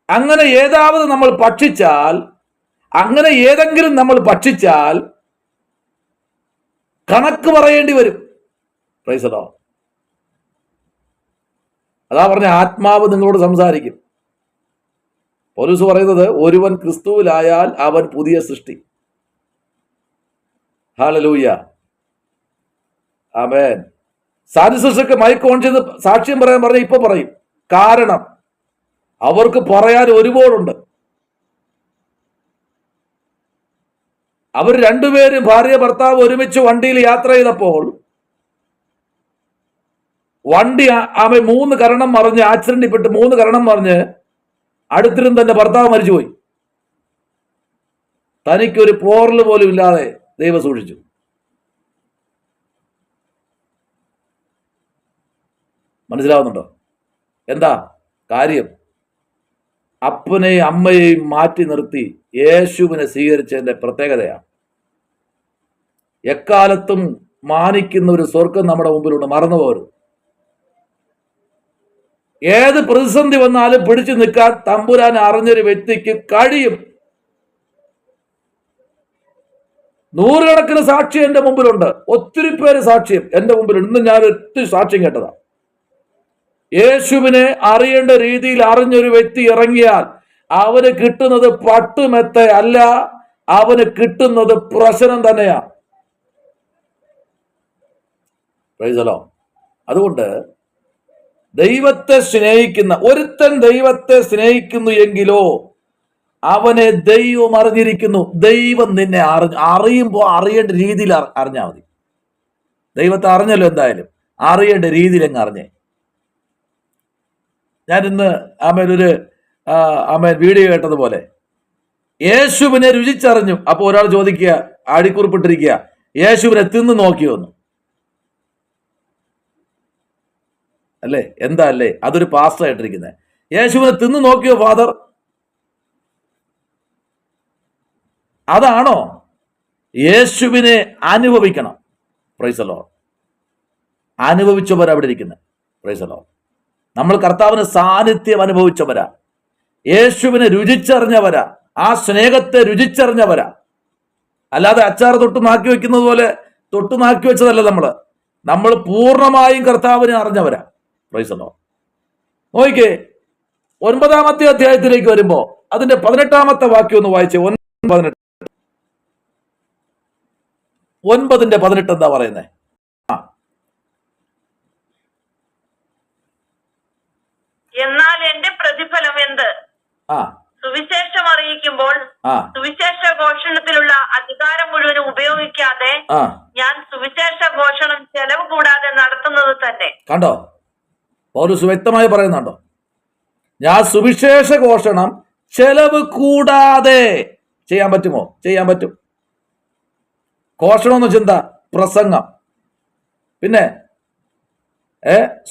അങ്ങനെ ഏതെങ്കിലും നമ്മൾ ഭക്ഷിച്ചാൽ കണക്ക് പറയേണ്ടി വരും. Price the Lord. അതാ പറഞ്ഞ ആത്മാവ് നിങ്ങളോട് സംസാരിക്കും. പൗലോസ് പറയുന്നത് ഒരുവൻ ക്രിസ്തുവിലായാൽ അവൻ പുതിയ സൃഷ്ടി. ഹല്ലേലൂയ, ആമേൻ. സാധിസൊക്കെ മൈക്ക് ഓൺ ചെയ്ത് സാക്ഷ്യം പറയാൻ പറഞ്ഞ ഇപ്പൊ പറയും. കാരണം അവർക്ക് പറയാൻ ഒരുപാടുണ്ട്. അവർ രണ്ടുപേരും ഭാര്യ ഭർത്താവ് ഒരുമിച്ച് വണ്ടിയിൽ യാത്ര ചെയ്തപ്പോൾ വണ്ടി 3 കരണം മറിഞ്ഞ് ആക്സിഡന്റിൽപ്പെട്ട് 3 കരണം മറിഞ്ഞ് അടുത്തിരുന്ന് തന്നെ ഭർത്താവ് മരിച്ചുപോയി. തനിക്കൊരു പോറൽ പോലും ഇല്ലാതെ ദൈവം സൂക്ഷിച്ചു. മനസ്സിലാവുന്നുണ്ടോ? എന്താ കാര്യം? അപ്പനെയും അമ്മയെയും മാറ്റി നിർത്തി യേശുവിനെ സ്വീകരിച്ചതിന്റെ പ്രത്യേകതയാണ്. എക്കാലത്തും മാനിക്കുന്ന ഒരു സ്വർഗം നമ്മുടെ മുമ്പിലുണ്ട്, മറന്നു പോകരുത്. ഏത് പ്രതിസന്ധി വന്നാലും പിടിച്ചു നിൽക്കാൻ തമ്പുരാൻ അറിഞ്ഞൊരു വ്യക്തിക്ക് കഴിയും. നൂറുകണക്കിന് സാക്ഷ്യം എന്റെ മുമ്പിലുണ്ട്, ഒത്തിരി പേര് സാക്ഷ്യം എന്റെ മുമ്പിലുണ്ട്. ഇന്ന് ഞാൻ ഒത്തിരി സാക്ഷ്യം കേട്ടതാ. യേശുവിനെ അറിയേണ്ട രീതിയിൽ അറിഞ്ഞൊരു വ്യക്തി ഇറങ്ങിയാൽ അവന് കിട്ടുന്നത് പട്ടുമെത്ത അല്ല, അവന് കിട്ടുന്നത് പ്രശ്നം തന്നെയാ. അതുകൊണ്ട് ദൈവത്തെ സ്നേഹിക്കുന്ന ഒരുത്തൻ ദൈവത്തെ സ്നേഹിക്കുന്നു എങ്കിലോ അവനെ ദൈവം അറിഞ്ഞിരിക്കുന്നു. ദൈവം നിന്നെ അറിയുമ്പോൾ അറിയേണ്ട രീതിയിൽ അറിഞ്ഞാൽ മതി. ദൈവത്തെ അറിഞ്ഞല്ലോ, എന്തായാലും അറിയേണ്ട രീതിയിൽ അങ്ങ് അറിഞ്ഞേ. ഞാൻ ഇന്ന് വീഡിയോ കേട്ടതുപോലെ യേശുവിനെ രുചിച്ചറിഞ്ഞു. അപ്പോൾ ഒരാൾ ചോദിക്കുക, ആടിക്കുറിപ്പിട്ടിരിക്കുക, യേശുവിനെ തിന്ന് നോക്കിയോന്ന് അല്ലേ? എന്താ അല്ലേ? അതൊരു പാസ്റ്റർ ആയിട്ടിരിക്കുന്നത്. യേശുവിനെ തിന്നു നോക്കിയോ ഫാദർ? അതാണോ? യേശുവിനെ അനുഭവിക്കണം. Price the Lord. അനുഭവിച്ചവരാ അവിടെ ഇരിക്കുന്നത്. Price the Lord. നമ്മൾ കർത്താവിന് സാന്നിധ്യം അനുഭവിച്ചവരാ, യേശുവിനെ രുചിച്ചറിഞ്ഞവരാ, ആ സ്നേഹത്തെ രുചിച്ചറിഞ്ഞവരാ. അല്ലാതെ അച്ചാർ തൊട്ട് നാക്കി വെക്കുന്നത് പോലെ തൊട്ട് നാക്കി വെച്ചതല്ല. നമ്മൾ പൂർണ്ണമായും കർത്താവിനെ അറിഞ്ഞവരാ. Price the Lord. നോക്കിക്കേ, 9-ാമത്തെ അധ്യായത്തിലേക്ക് വരുമ്പോ അതിന്റെ 18-ാമത്തെ വാക്യം ഒന്ന് വായിച്ചേ. 9:18 എന്താ പറയുന്നേ? എന്നാൽ എന്റെ പ്രതിഫലം എന്ത്? സുവിശേഷം അറിയിക്കുമ്പോൾ സുവിശേഷ ഘോഷണത്തിലുള്ള അധികാരം മുഴുവനും ഉപയോഗിക്കാതെ ഞാൻ സുവിശേഷ ഘോഷണം ചെലവ് കൂടാതെ നടത്തുന്നത് തന്നെ. കണ്ടോ? പൗലോസ് വ്യക്തമായി പറയുന്നുണ്ടോ? ഞാൻ സുവിശേഷ ഘോഷണം ചെലവ് കൂടാതെ ചെയ്യാൻ പറ്റുമോ? ചെയ്യാൻ പറ്റും. ഘോഷണം എന്ന് വെച്ചാൽ എന്താ? പ്രസംഗം. പിന്നെ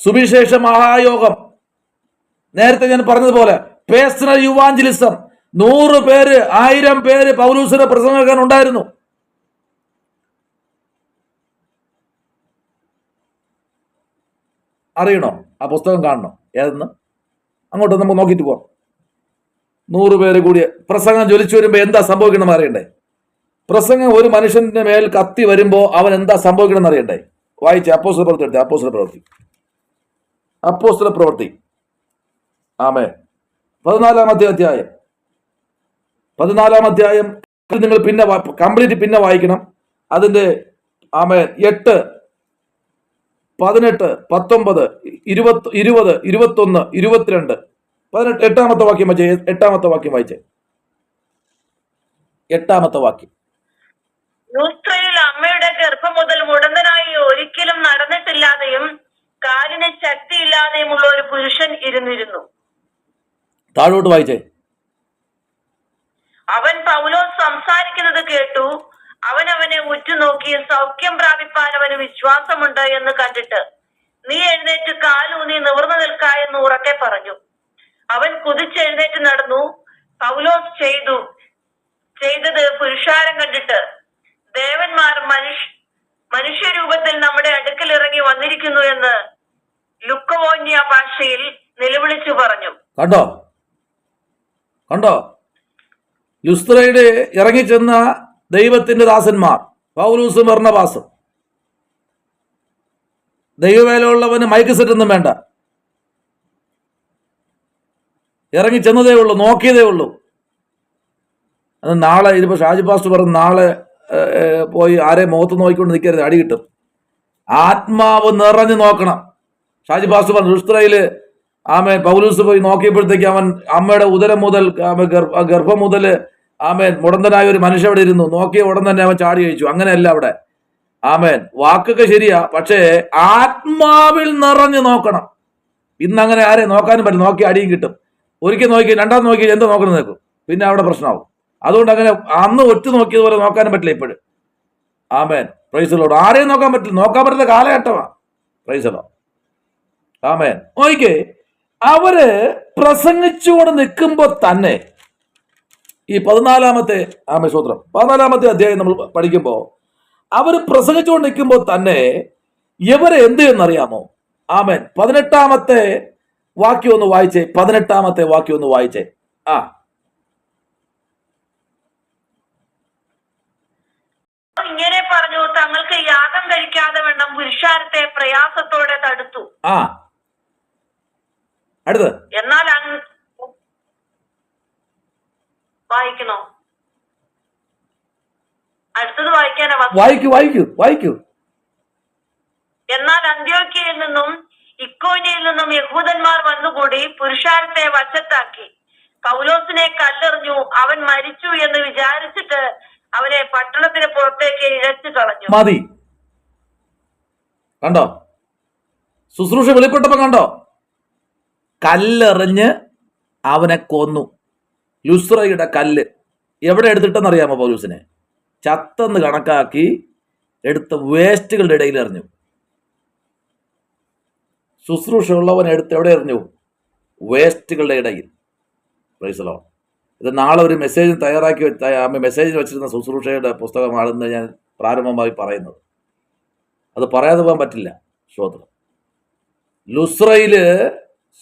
സുവിശേഷ മഹായോഗം, നേരത്തെ ഞാൻ പറഞ്ഞതുപോലെ പേഴ്സണൽ യുവാഞ്ചലിസം. 100 പേര് 1000 പേര് പൗലോസിനെ പ്രസംഗിക്കാൻ ഉണ്ടായിരുന്നു. അറിയണോ? ആ പുസ്തകം കാണണോ? ഏതെന്ന്? അങ്ങോട്ട് നമുക്ക് നോക്കിയിട്ട് പോവാം. 100 പേര് കൂടി പ്രസംഗം ജ്വലിച്ചു വരുമ്പോ എന്താ സംഭവിക്കണം അറിയണ്ടേ? പ്രസംഗം ഒരു മനുഷ്യന്റെ മേൽ കത്തി വരുമ്പോ അവൻ എന്താ സംഭവിക്കണം അറിയണ്ടേ? വായിച്ച അപ്പോസ്തല പ്രവൃത്തി എടുത്തേ. അപ്പോസ്തല പ്രവൃത്തി ആമേൻ 14-ാമത്തെ അധ്യായം. 14-ാം അധ്യായം നിങ്ങൾ പിന്നെ കംപ്ലീറ്റ് പിന്നെ വായിക്കണം. അതിന്റെ 8, 18, 19, 20, 21, 22, 18. 8-ാമത്തെ വാക്യം വായിച്ചേ. 8-ാമത്തെ വാക്യം വായിച്ചേ. 8-ാമത്തെ വാക്യം. ലുസ്ത്രയിൽ അമ്മയുടെ ഗർഭം മുതൽ മുടന്തനായി ഒരിക്കലും നടന്നിട്ടില്ലാതെയും കാലിന് ശക്തിയില്ലാതെയുമുള്ള ഒരു പുരുഷൻ ഇരുന്നിരുന്നു. താഴോട്ട് വായിച്ചേ. അവൻ പൗലോസ് സംസാരിക്കുന്നത് കേട്ടു. അവനെ ഉറ്റുനോക്കി സൗഖ്യം പ്രാപിപ്പാൻ അവന് വിശ്വാസമുണ്ട് എന്ന് കണ്ടിട്ട്, നീ എഴുന്നേറ്റ് കാലൂന്നി നിവർന്നു നിൽക്ക എന്ന് ഉറക്കെ പറഞ്ഞു. അവൻ കുതിച്ചെഴുന്നേറ്റ് നടന്നു. പൗലോസ് ചെയ്തത് പുരുഷാരം കണ്ടിട്ട്, ദേവന്മാർ മനുഷ്യരൂപത്തിൽ നമ്മുടെ അടുക്കൽ ഇറങ്ങി വന്നിരിക്കുന്നു എന്ന് ലുക്കവോന്യ ഭാഷയിൽ നിലവിളിച്ചു പറഞ്ഞു. കണ്ടോ? ലുസ്ത്രയുടെ ഇറങ്ങിച്ചെന്ന ദൈവത്തിന്റെ ദാസന്മാർ പൗലോസും ബർന്നബാസും. ദൈവവേലയുള്ളവന് മൈക്ക് സെറ്റൊന്നും വേണ്ട, ഇറങ്ങി ചെന്നതേ ഉള്ളൂ, നോക്കിയതേ ഉള്ളൂ. അത് നാളെ ഇതിപ്പോ ഷാജി പാസ്റ്റർ പറഞ്ഞു, നാളെ പോയി ആരെ മുഖത്ത് നോക്കിക്കൊണ്ട് നിൽക്കരുത്, അടി കിട്ടും. ആത്മാവ് നിറഞ്ഞു നോക്കണം. ഷാജി പാസ്റ്റർ പറഞ്ഞു, ലുസ്ത്രയില് ആമേൻ പൗലൂസ് പോയി നോക്കിയപ്പോഴത്തേക്ക് അവൻ അമ്മയുടെ ഉദരം മുതൽ ഗർഭം മുതൽ ആമേൻ മുടന്തനായ ഒരു മനുഷ്യ അവിടെ ഇരുന്നു. നോക്കിയ ഉടൻ തന്നെ അവൻ ചാടി കഴിച്ചു. അങ്ങനെയല്ല അവിടെ. ആമേൻ വാക്കൊക്കെ ശരിയാ, പക്ഷേ ആത്മാവിൽ നിറഞ്ഞു നോക്കണം. ഇന്ന് അങ്ങനെ ആരെ നോക്കാനും പറ്റും. നോക്കി അടിയും കിട്ടും. ഒരിക്കൽ നോക്കി, രണ്ടാമത് നോക്കി, എന്താ നോക്കണം നിൽക്കും, പിന്നെ അവിടെ പ്രശ്നമാവും. അതുകൊണ്ട് അങ്ങനെ അന്ന് ഒറ്റ നോക്കിയതുപോലെ നോക്കാനും പറ്റില്ല ഇപ്പോഴും. ആമേൻ പ്രൈസ് ദി ലോർഡ്. ആരെയും നോക്കാൻ പറ്റില്ല, നോക്കാൻ പറ്റുന്ന കാലഘട്ടമാണ്. Praise the Lord. ആമേൻ. നോക്കിക്കേ, അവര് പ്രസംഗിച്ചുകൊണ്ട് നിൽക്കുമ്പോൾ തന്നെ ഈ 14-ാമത്തെ സ്തോത്രം 14-ാമത്തെ അധ്യായം നമ്മൾ പഠിക്കുമ്പോൾ അവർ പ്രസംഗിച്ചുകൊണ്ട് നിൽക്കുമ്പോൾ തന്നെ ഇവരെ എന്ത് എന്നറിയാമോ? ആമേൻ. 18-ാമത്തെ വാക്യം ഒന്ന് വായിച്ചേ. 18-ാമത്തെ വാക്യം ഒന്ന് വായിച്ചേ. ഇങ്ങനെ പറഞ്ഞു, തങ്ങൾക്ക് യാഗം കഴിക്കാതെ വേണം പുരുഷാരത്തെ പ്രയാസത്തോടെ തടുത്തു. അടുത്ത് എന്നാൽ വായിക്കണോ? അടുത്തത് വായിക്കാനാ? വായിക്കൂ. എന്നാൽ അന്ത്യോക്യയിൽ നിന്നും ഇക്കോന്യയിൽ നിന്നും യഹൂദന്മാർ വന്നുകൂടി പുരുഷാരത്തെ വശത്താക്കി പൗലോസിനെ കല്ലെറിഞ്ഞു. അവൻ മരിച്ചു എന്ന് വിചാരിച്ചിട്ട് അവനെ പട്ടണത്തിന് പുറത്തേക്ക് ഇഴച്ചു കളഞ്ഞു. മതി. കണ്ടോ ശുശ്രൂഷ വെളിപ്പെട്ടപ്പോ? കണ്ടോ? കല്ലെറിഞ്ഞ് അവനെ കൊന്നു. ലുസ്രയുടെ കല്ല് എവിടെ എടുത്തിട്ടെന്നറിയാമോ? പൗലൂസിനെ ചത്തെന്ന് കണക്കാക്കി എടുത്ത വേസ്റ്റുകളുടെ ഇടയിൽ എറിഞ്ഞു. ശുശ്രൂഷ ഉള്ളവൻ എടുത്ത് എവിടെ എറിഞ്ഞു? വേസ്റ്റുകളുടെ ഇടയിൽ. Price the Lord. ഇത് നാളെ ഒരു മെസ്സേജ് തയ്യാറാക്കി മെസ്സേജ് വെച്ചിരുന്ന ശുശ്രൂഷയുടെ പുസ്തകമാണെന്ന് ഞാൻ പ്രാരംഭമായി പറയുന്നത്. അത് പറയാതെ പോകാൻ പറ്റില്ല. സ്തോത്രം. ലുസ്രയില്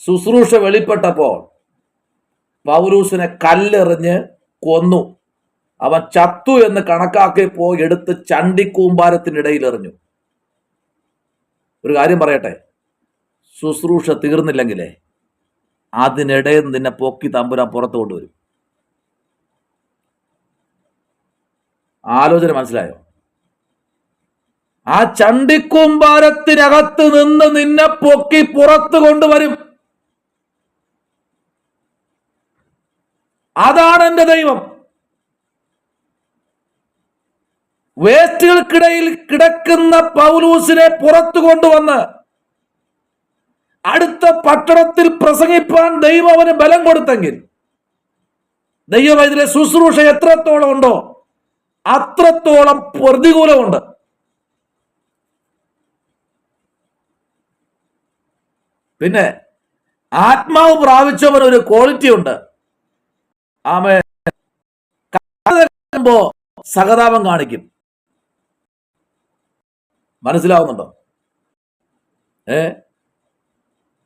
ശുശ്രൂഷ വെളിപ്പെട്ടപ്പോൾ പൗലൂസിനെ കല്ലെറിഞ്ഞ് കൊന്നു. അവൻ ചത്തു എന്ന് കണക്കാക്കിയപ്പോ എടുത്ത് ചണ്ടിക്കൂമ്പാരത്തിനിടയിൽ എറിഞ്ഞു. ഒരു കാര്യം പറയട്ടെ, ശുശ്രൂഷ തീർന്നില്ലെങ്കിലേ അതിനിടയിൽ നിന്നെ പൊക്കി തമ്പുരാൻ പുറത്തു കൊണ്ടുവരും. ആലോചന മനസ്സിലായോ? ആ ചണ്ടിക്കൂമ്പാരത്തിനകത്ത് നിന്ന് നിന്നെ പൊക്കി പുറത്തു കൊണ്ടുവരും. അതാണ് എന്റെ ദൈവം. വേസ്റ്റുകൾക്കിടയിൽ കിടക്കുന്ന പൗലൂസിനെ പുറത്തു കൊണ്ടുവന്ന് അടുത്ത പട്ടണത്തിൽ പ്രസംഗിപ്പാൻ ദൈവം അവന് ബലം കൊടുത്തെങ്കിൽ, ദൈവം ഇതിലെ ശുശ്രൂഷ എത്രത്തോളം ഉണ്ടോ അത്രത്തോളം പ്രതികൂലമുണ്ട്. പിന്നെ ആത്മാവ് പ്രാപിച്ചവൻ ഒരു ക്വാളിറ്റി ഉണ്ട്. ആമേൻ. കാണുമ്പോ സഹതാപം കാണിക്കും. മനസ്സിലാവുന്നുണ്ടോ?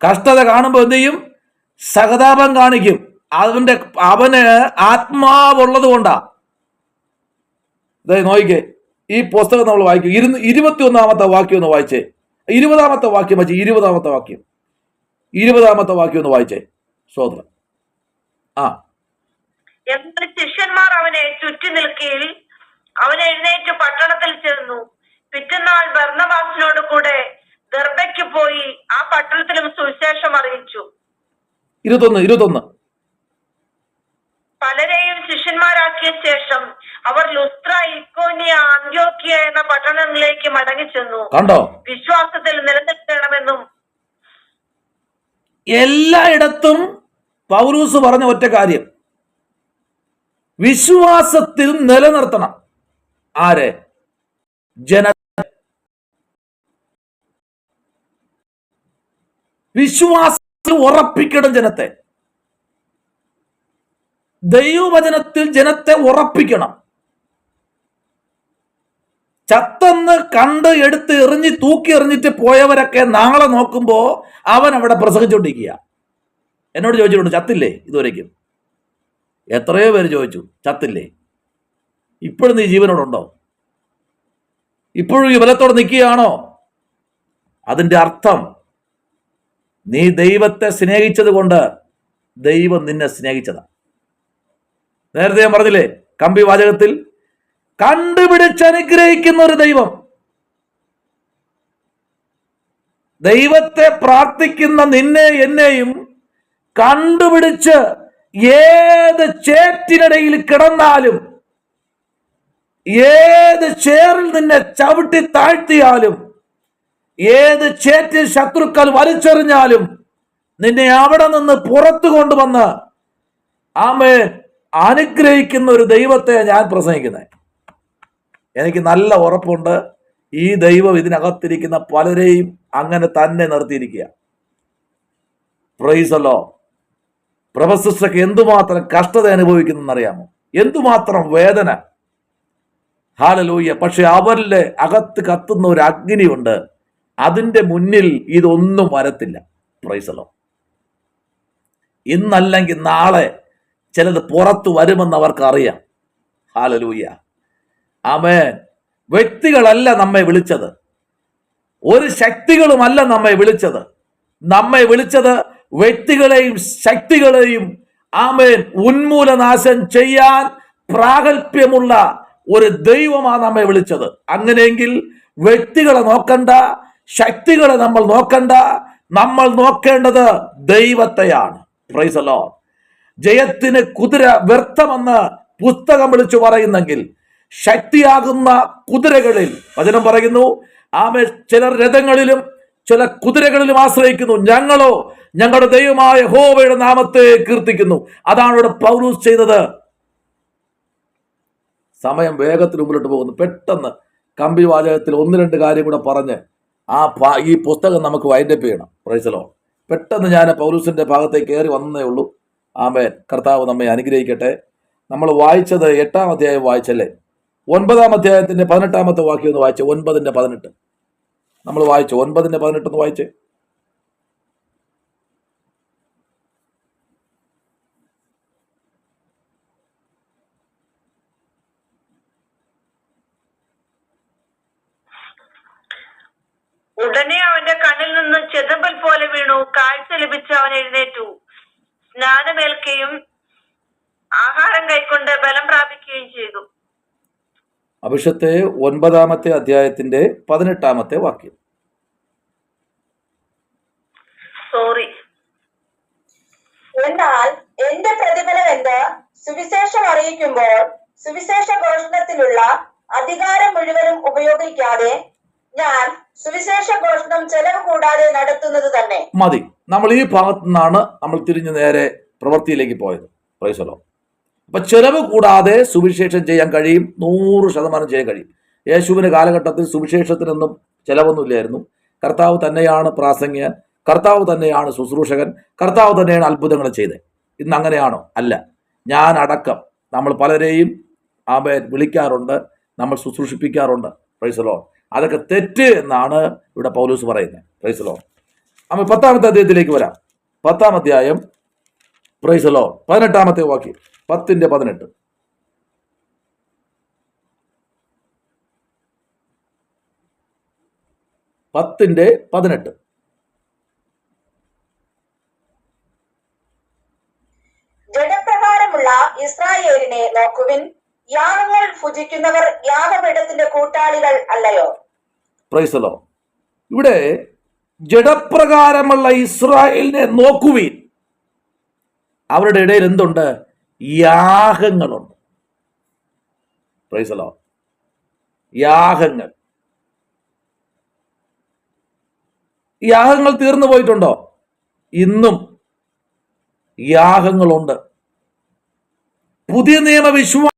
കഷ്ടത കാണുമ്പോ എന്ത് ചെയ്യും? സഹതാപം കാണിക്കും. അവന് ആത്മാവുള്ളത് കൊണ്ടാ. നോക്കിക്കേ, ഈ പുസ്തകം നമ്മൾ വായിക്കും. 21-ാമത്തെ വാക്യം ഒന്ന് വായിച്ചേ. 20-ാമത്തെ വാക്യം വെച്ച് 20-ാമത്തെ വാക്യം 20-ാമത്തെ വാക്യം ഒന്ന് വായിച്ചേ. സ്തോത്രം. എന്നാൽ ശിഷ്യന്മാർ അവനെ ചുറ്റി നിൽക്കയിൽ അവൻ എഴുന്നേറ്റ് പട്ടണത്തിൽ ചെന്നു. പിറ്റന്നാൾ ബർന്നബാസിനോട് കൂടെ ദർബയ്ക്ക് പോയി ആ പട്ടണത്തിലും സുവിശേഷം അറിയിച്ചു. 21 പലരെയും ശിഷ്യന്മാരാക്കിയ ശേഷം അവർ ലുസ്ത്ര, ഇക്കോന്യ, അന്ത്യോക്യ എന്ന പട്ടണങ്ങളിലേക്ക് മടങ്ങി ചെന്നു. കണ്ടോ? വിശ്വാസത്തിൽ നിലനിൽക്കണമെന്നും. എല്ലായിടത്തും പൗലൂസ് പറഞ്ഞ ഒറ്റ കാര്യം, വിശ്വാസത്തിൽ നിലനിർത്തണം. ആരെ? ജന വിശ്വാസത്തിൽ ഉറപ്പിക്കണം ജനത്തെ. ദൈവവചനത്തിൽ ജനത്തെ ഉറപ്പിക്കണം. ചത്തെന്ന് കണ്ട് എടുത്ത് എറിഞ്ഞ് തൂക്കി എറിഞ്ഞിട്ട് പോയവരൊക്കെ നാളെ നോക്കുമ്പോ അവൻ അവിടെ പ്രസംഗിച്ചുകൊണ്ടിരിക്കുക. എന്നോട് ചോദിച്ചിട്ടുണ്ട്, ചത്തില്ലേ ഇതുവരേക്കും? എത്രയോ പേര് ചോദിച്ചു, ചത്തില്ലേ? ഇപ്പോഴും നീ ജീവനോടുണ്ടോ? ഇപ്പോഴും ഈ ബലത്തോടെ നിൽക്കുകയാണോ? അതിന്റെ അർത്ഥം നീ ദൈവത്തെ സ്നേഹിച്ചത് കൊണ്ട് ദൈവം നിന്നെ സ്നേഹിച്ചതാ. നേരത്തെ ഞാൻ പറഞ്ഞില്ലേ, കമ്പി വാചകത്തിൽ കണ്ടുപിടിച്ച് അനുഗ്രഹിക്കുന്ന ഒരു ദൈവം. ദൈവത്തെ പ്രാർത്ഥിക്കുന്ന നിന്നെ എന്നെയും കണ്ടുപിടിച്ച് ഏത് ചേറ്റിനിടയിൽ കിടന്നാലും, ഏത് ചേറിൽ നിന്നെ ചവിട്ടി താഴ്ത്തിയാലും, ഏത് ചേറ്റിൽ ശത്രുക്കൾ വലിച്ചെറിഞ്ഞാലും നിന്നെ അവിടെ നിന്ന് പുറത്തു കൊണ്ടുവന്ന് ആമേൻ അനുഗ്രഹിക്കുന്ന ഒരു ദൈവത്തെ ഞാൻ പ്രസംഗിക്കുന്നത്. എനിക്ക് നല്ല ഉറപ്പുണ്ട്, ഈ ദൈവം ഇതിനകത്തിരിക്കുന്ന പലരെയും അങ്ങനെ തന്നെ നിർത്തിയിരിക്കുക. പ്രൈസലോ. പ്രൊഫസർക്ക് എന്തുമാത്രം കഷ്ടത അനുഭവിക്കുന്നറിയാമോ? എന്തുമാത്രം വേദന. ഹല്ലേലൂയ. പക്ഷെ അവരിലെ അകത്ത് കത്തുന്ന ഒരു അഗ്നിയുണ്ട്. അതിന്റെ മുന്നിൽ ഇതൊന്നും വരത്തില്ല. പ്രൈസലോ. ഇന്നല്ലെങ്കിൽ നാളെ ചിലത് പുറത്തു വരുമെന്ന് അവർക്കറിയാം. ഹല്ലേലൂയ. ആമേൻ. വ്യക്തികളല്ല നമ്മെ വിളിച്ചത്, ഒരു ശക്തികളുമല്ല നമ്മെ വിളിച്ചത്. നമ്മെ വിളിച്ചത് വ്യക്തികളെയും ശക്തികളെയും ആമേൻ ഉന്മൂലനാശം ചെയ്യാൻ പ്രാഗൽഭ്യമുള്ള ഒരു ദൈവമാണ് നമ്മെ വിളിച്ചത്. അങ്ങനെയെങ്കിൽ വ്യക്തികളെ നോക്കണ്ട, ശക്തികളെ നമ്മൾ നോക്കണ്ട, നമ്മൾ നോക്കേണ്ടത് ദൈവത്തെയാണ്. Price the Lord. ജയത്തിന് കുതിര വ്യർത്ഥമെന്ന് പുസ്തകം വിളിച്ചു പറയുന്നെങ്കിൽ ശക്തിയാകുന്ന കുതിരകളിൽ വചനം പറയുന്നു, ആമേ ചിലർ രഥങ്ങളിലും ചില കുതിരകളിലും ആശ്രയിക്കുന്നു, ഞങ്ങളോ ഞങ്ങളുടെ ദൈവമായ യഹോവയുടെ നാമത്തെ കീർത്തിക്കുന്നു. അതാണ് ഇവിടെ പൗലോസ് ചെയ്തത്. സമയം വേഗത്തിൽ മുമ്പിലോട്ട് പോകുന്നു. പെട്ടെന്ന് കമ്പി വാചകത്തിൽ ഒന്ന് രണ്ട് കാര്യം കൂടെ പറഞ്ഞ് ഈ പുസ്തകം നമുക്ക് വൈൻഡപ്പ് ചെയ്യണം. Price the Lord. പെട്ടെന്ന് ഞാൻ പൗലോസിന്റെ ഭാഗത്തേക്ക് കയറി വന്നേ ഉള്ളൂ. ആമേൻ. കർത്താവ് നമ്മെ അനുഗ്രഹിക്കട്ടെ. നമ്മൾ വായിച്ചത് 8-ാം അധ്യായം വായിച്ചല്ലേ? 9-ാം അധ്യായത്തിന്റെ 18-ാമത്തെ വാക്യം ഒന്ന് വായിച്ചേ. 9:18 നമ്മൾ വായിച്ചു. 9:18 ഒന്ന് വായിച്ചേ. ഉടനെ അവന്റെ കണ്ണിൽ നിന്ന് ചെതമ്പൽ പോലെ വീണു. കാഴ്ച ലഭിച്ച അവൻ എഴുന്നേറ്റു, സ്നാനമേൽക്കുകയും ആഹാരം കൈക്കൊണ്ട് ബലം പ്രാപിക്കുകയും ചെയ്തു. അഭിഷത്തെ 9-ാമത്തെ അധ്യായത്തിന്റെ 18-ാമത്തെ വാക്യം. സോറി. എന്നാൽ എന്റെ പ്രതിഫലം എന്ത്? സുവിശേഷം അറിയിക്കുമ്പോൾ സുവിശേഷ ഘോഷണത്തിലുള്ള അധികാരം മുഴുവനും ഉപയോഗിക്കാതെ ഞാൻ സുവിശേഷ ഘോഷണം ചെലവ് കൂടാതെ നടത്തുന്നത് തന്നെ മതി. നമ്മൾ ഈ ഭാഗത്തു നിന്നാണ് നമ്മൾ തിരിഞ്ഞു നേരെ പ്രവൃത്തിയിലേക്ക് പോയത്. Price the Lord. അപ്പൊ ചെലവ് കൂടാതെ സുവിശേഷം ചെയ്യാൻ കഴിയും, 100% ചെയ്യാൻ കഴിയും. യേശുവിന്റെ കാലഘട്ടത്തിൽ സുവിശേഷത്തിനൊന്നും ചെലവൊന്നുമില്ലായിരുന്നു. കർത്താവ് തന്നെയാണ് പ്രാസംഗികൻ, കർത്താവ് തന്നെയാണ് ശുശ്രൂഷകൻ, കർത്താവ് തന്നെയാണ് അത്ഭുതങ്ങൾ ചെയ്തത്. ഇന്ന് അങ്ങനെയാണോ? അല്ല. ഞാൻ അടക്കം നമ്മൾ പലരെയും വിളിക്കാറുണ്ട്, നമ്മൾ ശുശ്രൂഷിപ്പിക്കാറുണ്ട്. Price the Lord. അതൊക്കെ തെറ്റ് എന്നാണ് ഇവിടെ പൗലോസ് പറയുന്നത്. Price the Lord. നമ്മൾ 10-ാമത്തെ അധ്യായത്തിലേക്ക് വരാം. 10-ാം അധ്യായം. Price the Lord. 18-ാമത്തെ വാക്യം. 10:18. ജഡപ്രകാരമുള്ള ഇസ്രായേലിനെ നോക്കുവിൻ, യാഗങ്ങൾ ഭുജിക്കുന്നവർ യാഗപീഠത്തിന്റെ കൂട്ടാളികൾ അല്ലയോ? Praise the Lord. ഇവിടെ ജഡപ്രകാരമുള്ള ഇസ്രായേലിനെ നോക്കുവിൻ. അവരുടെ ഇടയിൽ എന്തുണ്ട്? യാഗങ്ങളുണ്ട്. Praise the Lord. യാഗങ്ങൾ. യാഗങ്ങൾ തീർന്നു പോയിട്ടുണ്ടോ? ഇന്നും യാഗങ്ങളുണ്ട്. പുതിയ നിയമ വിശ്വാസം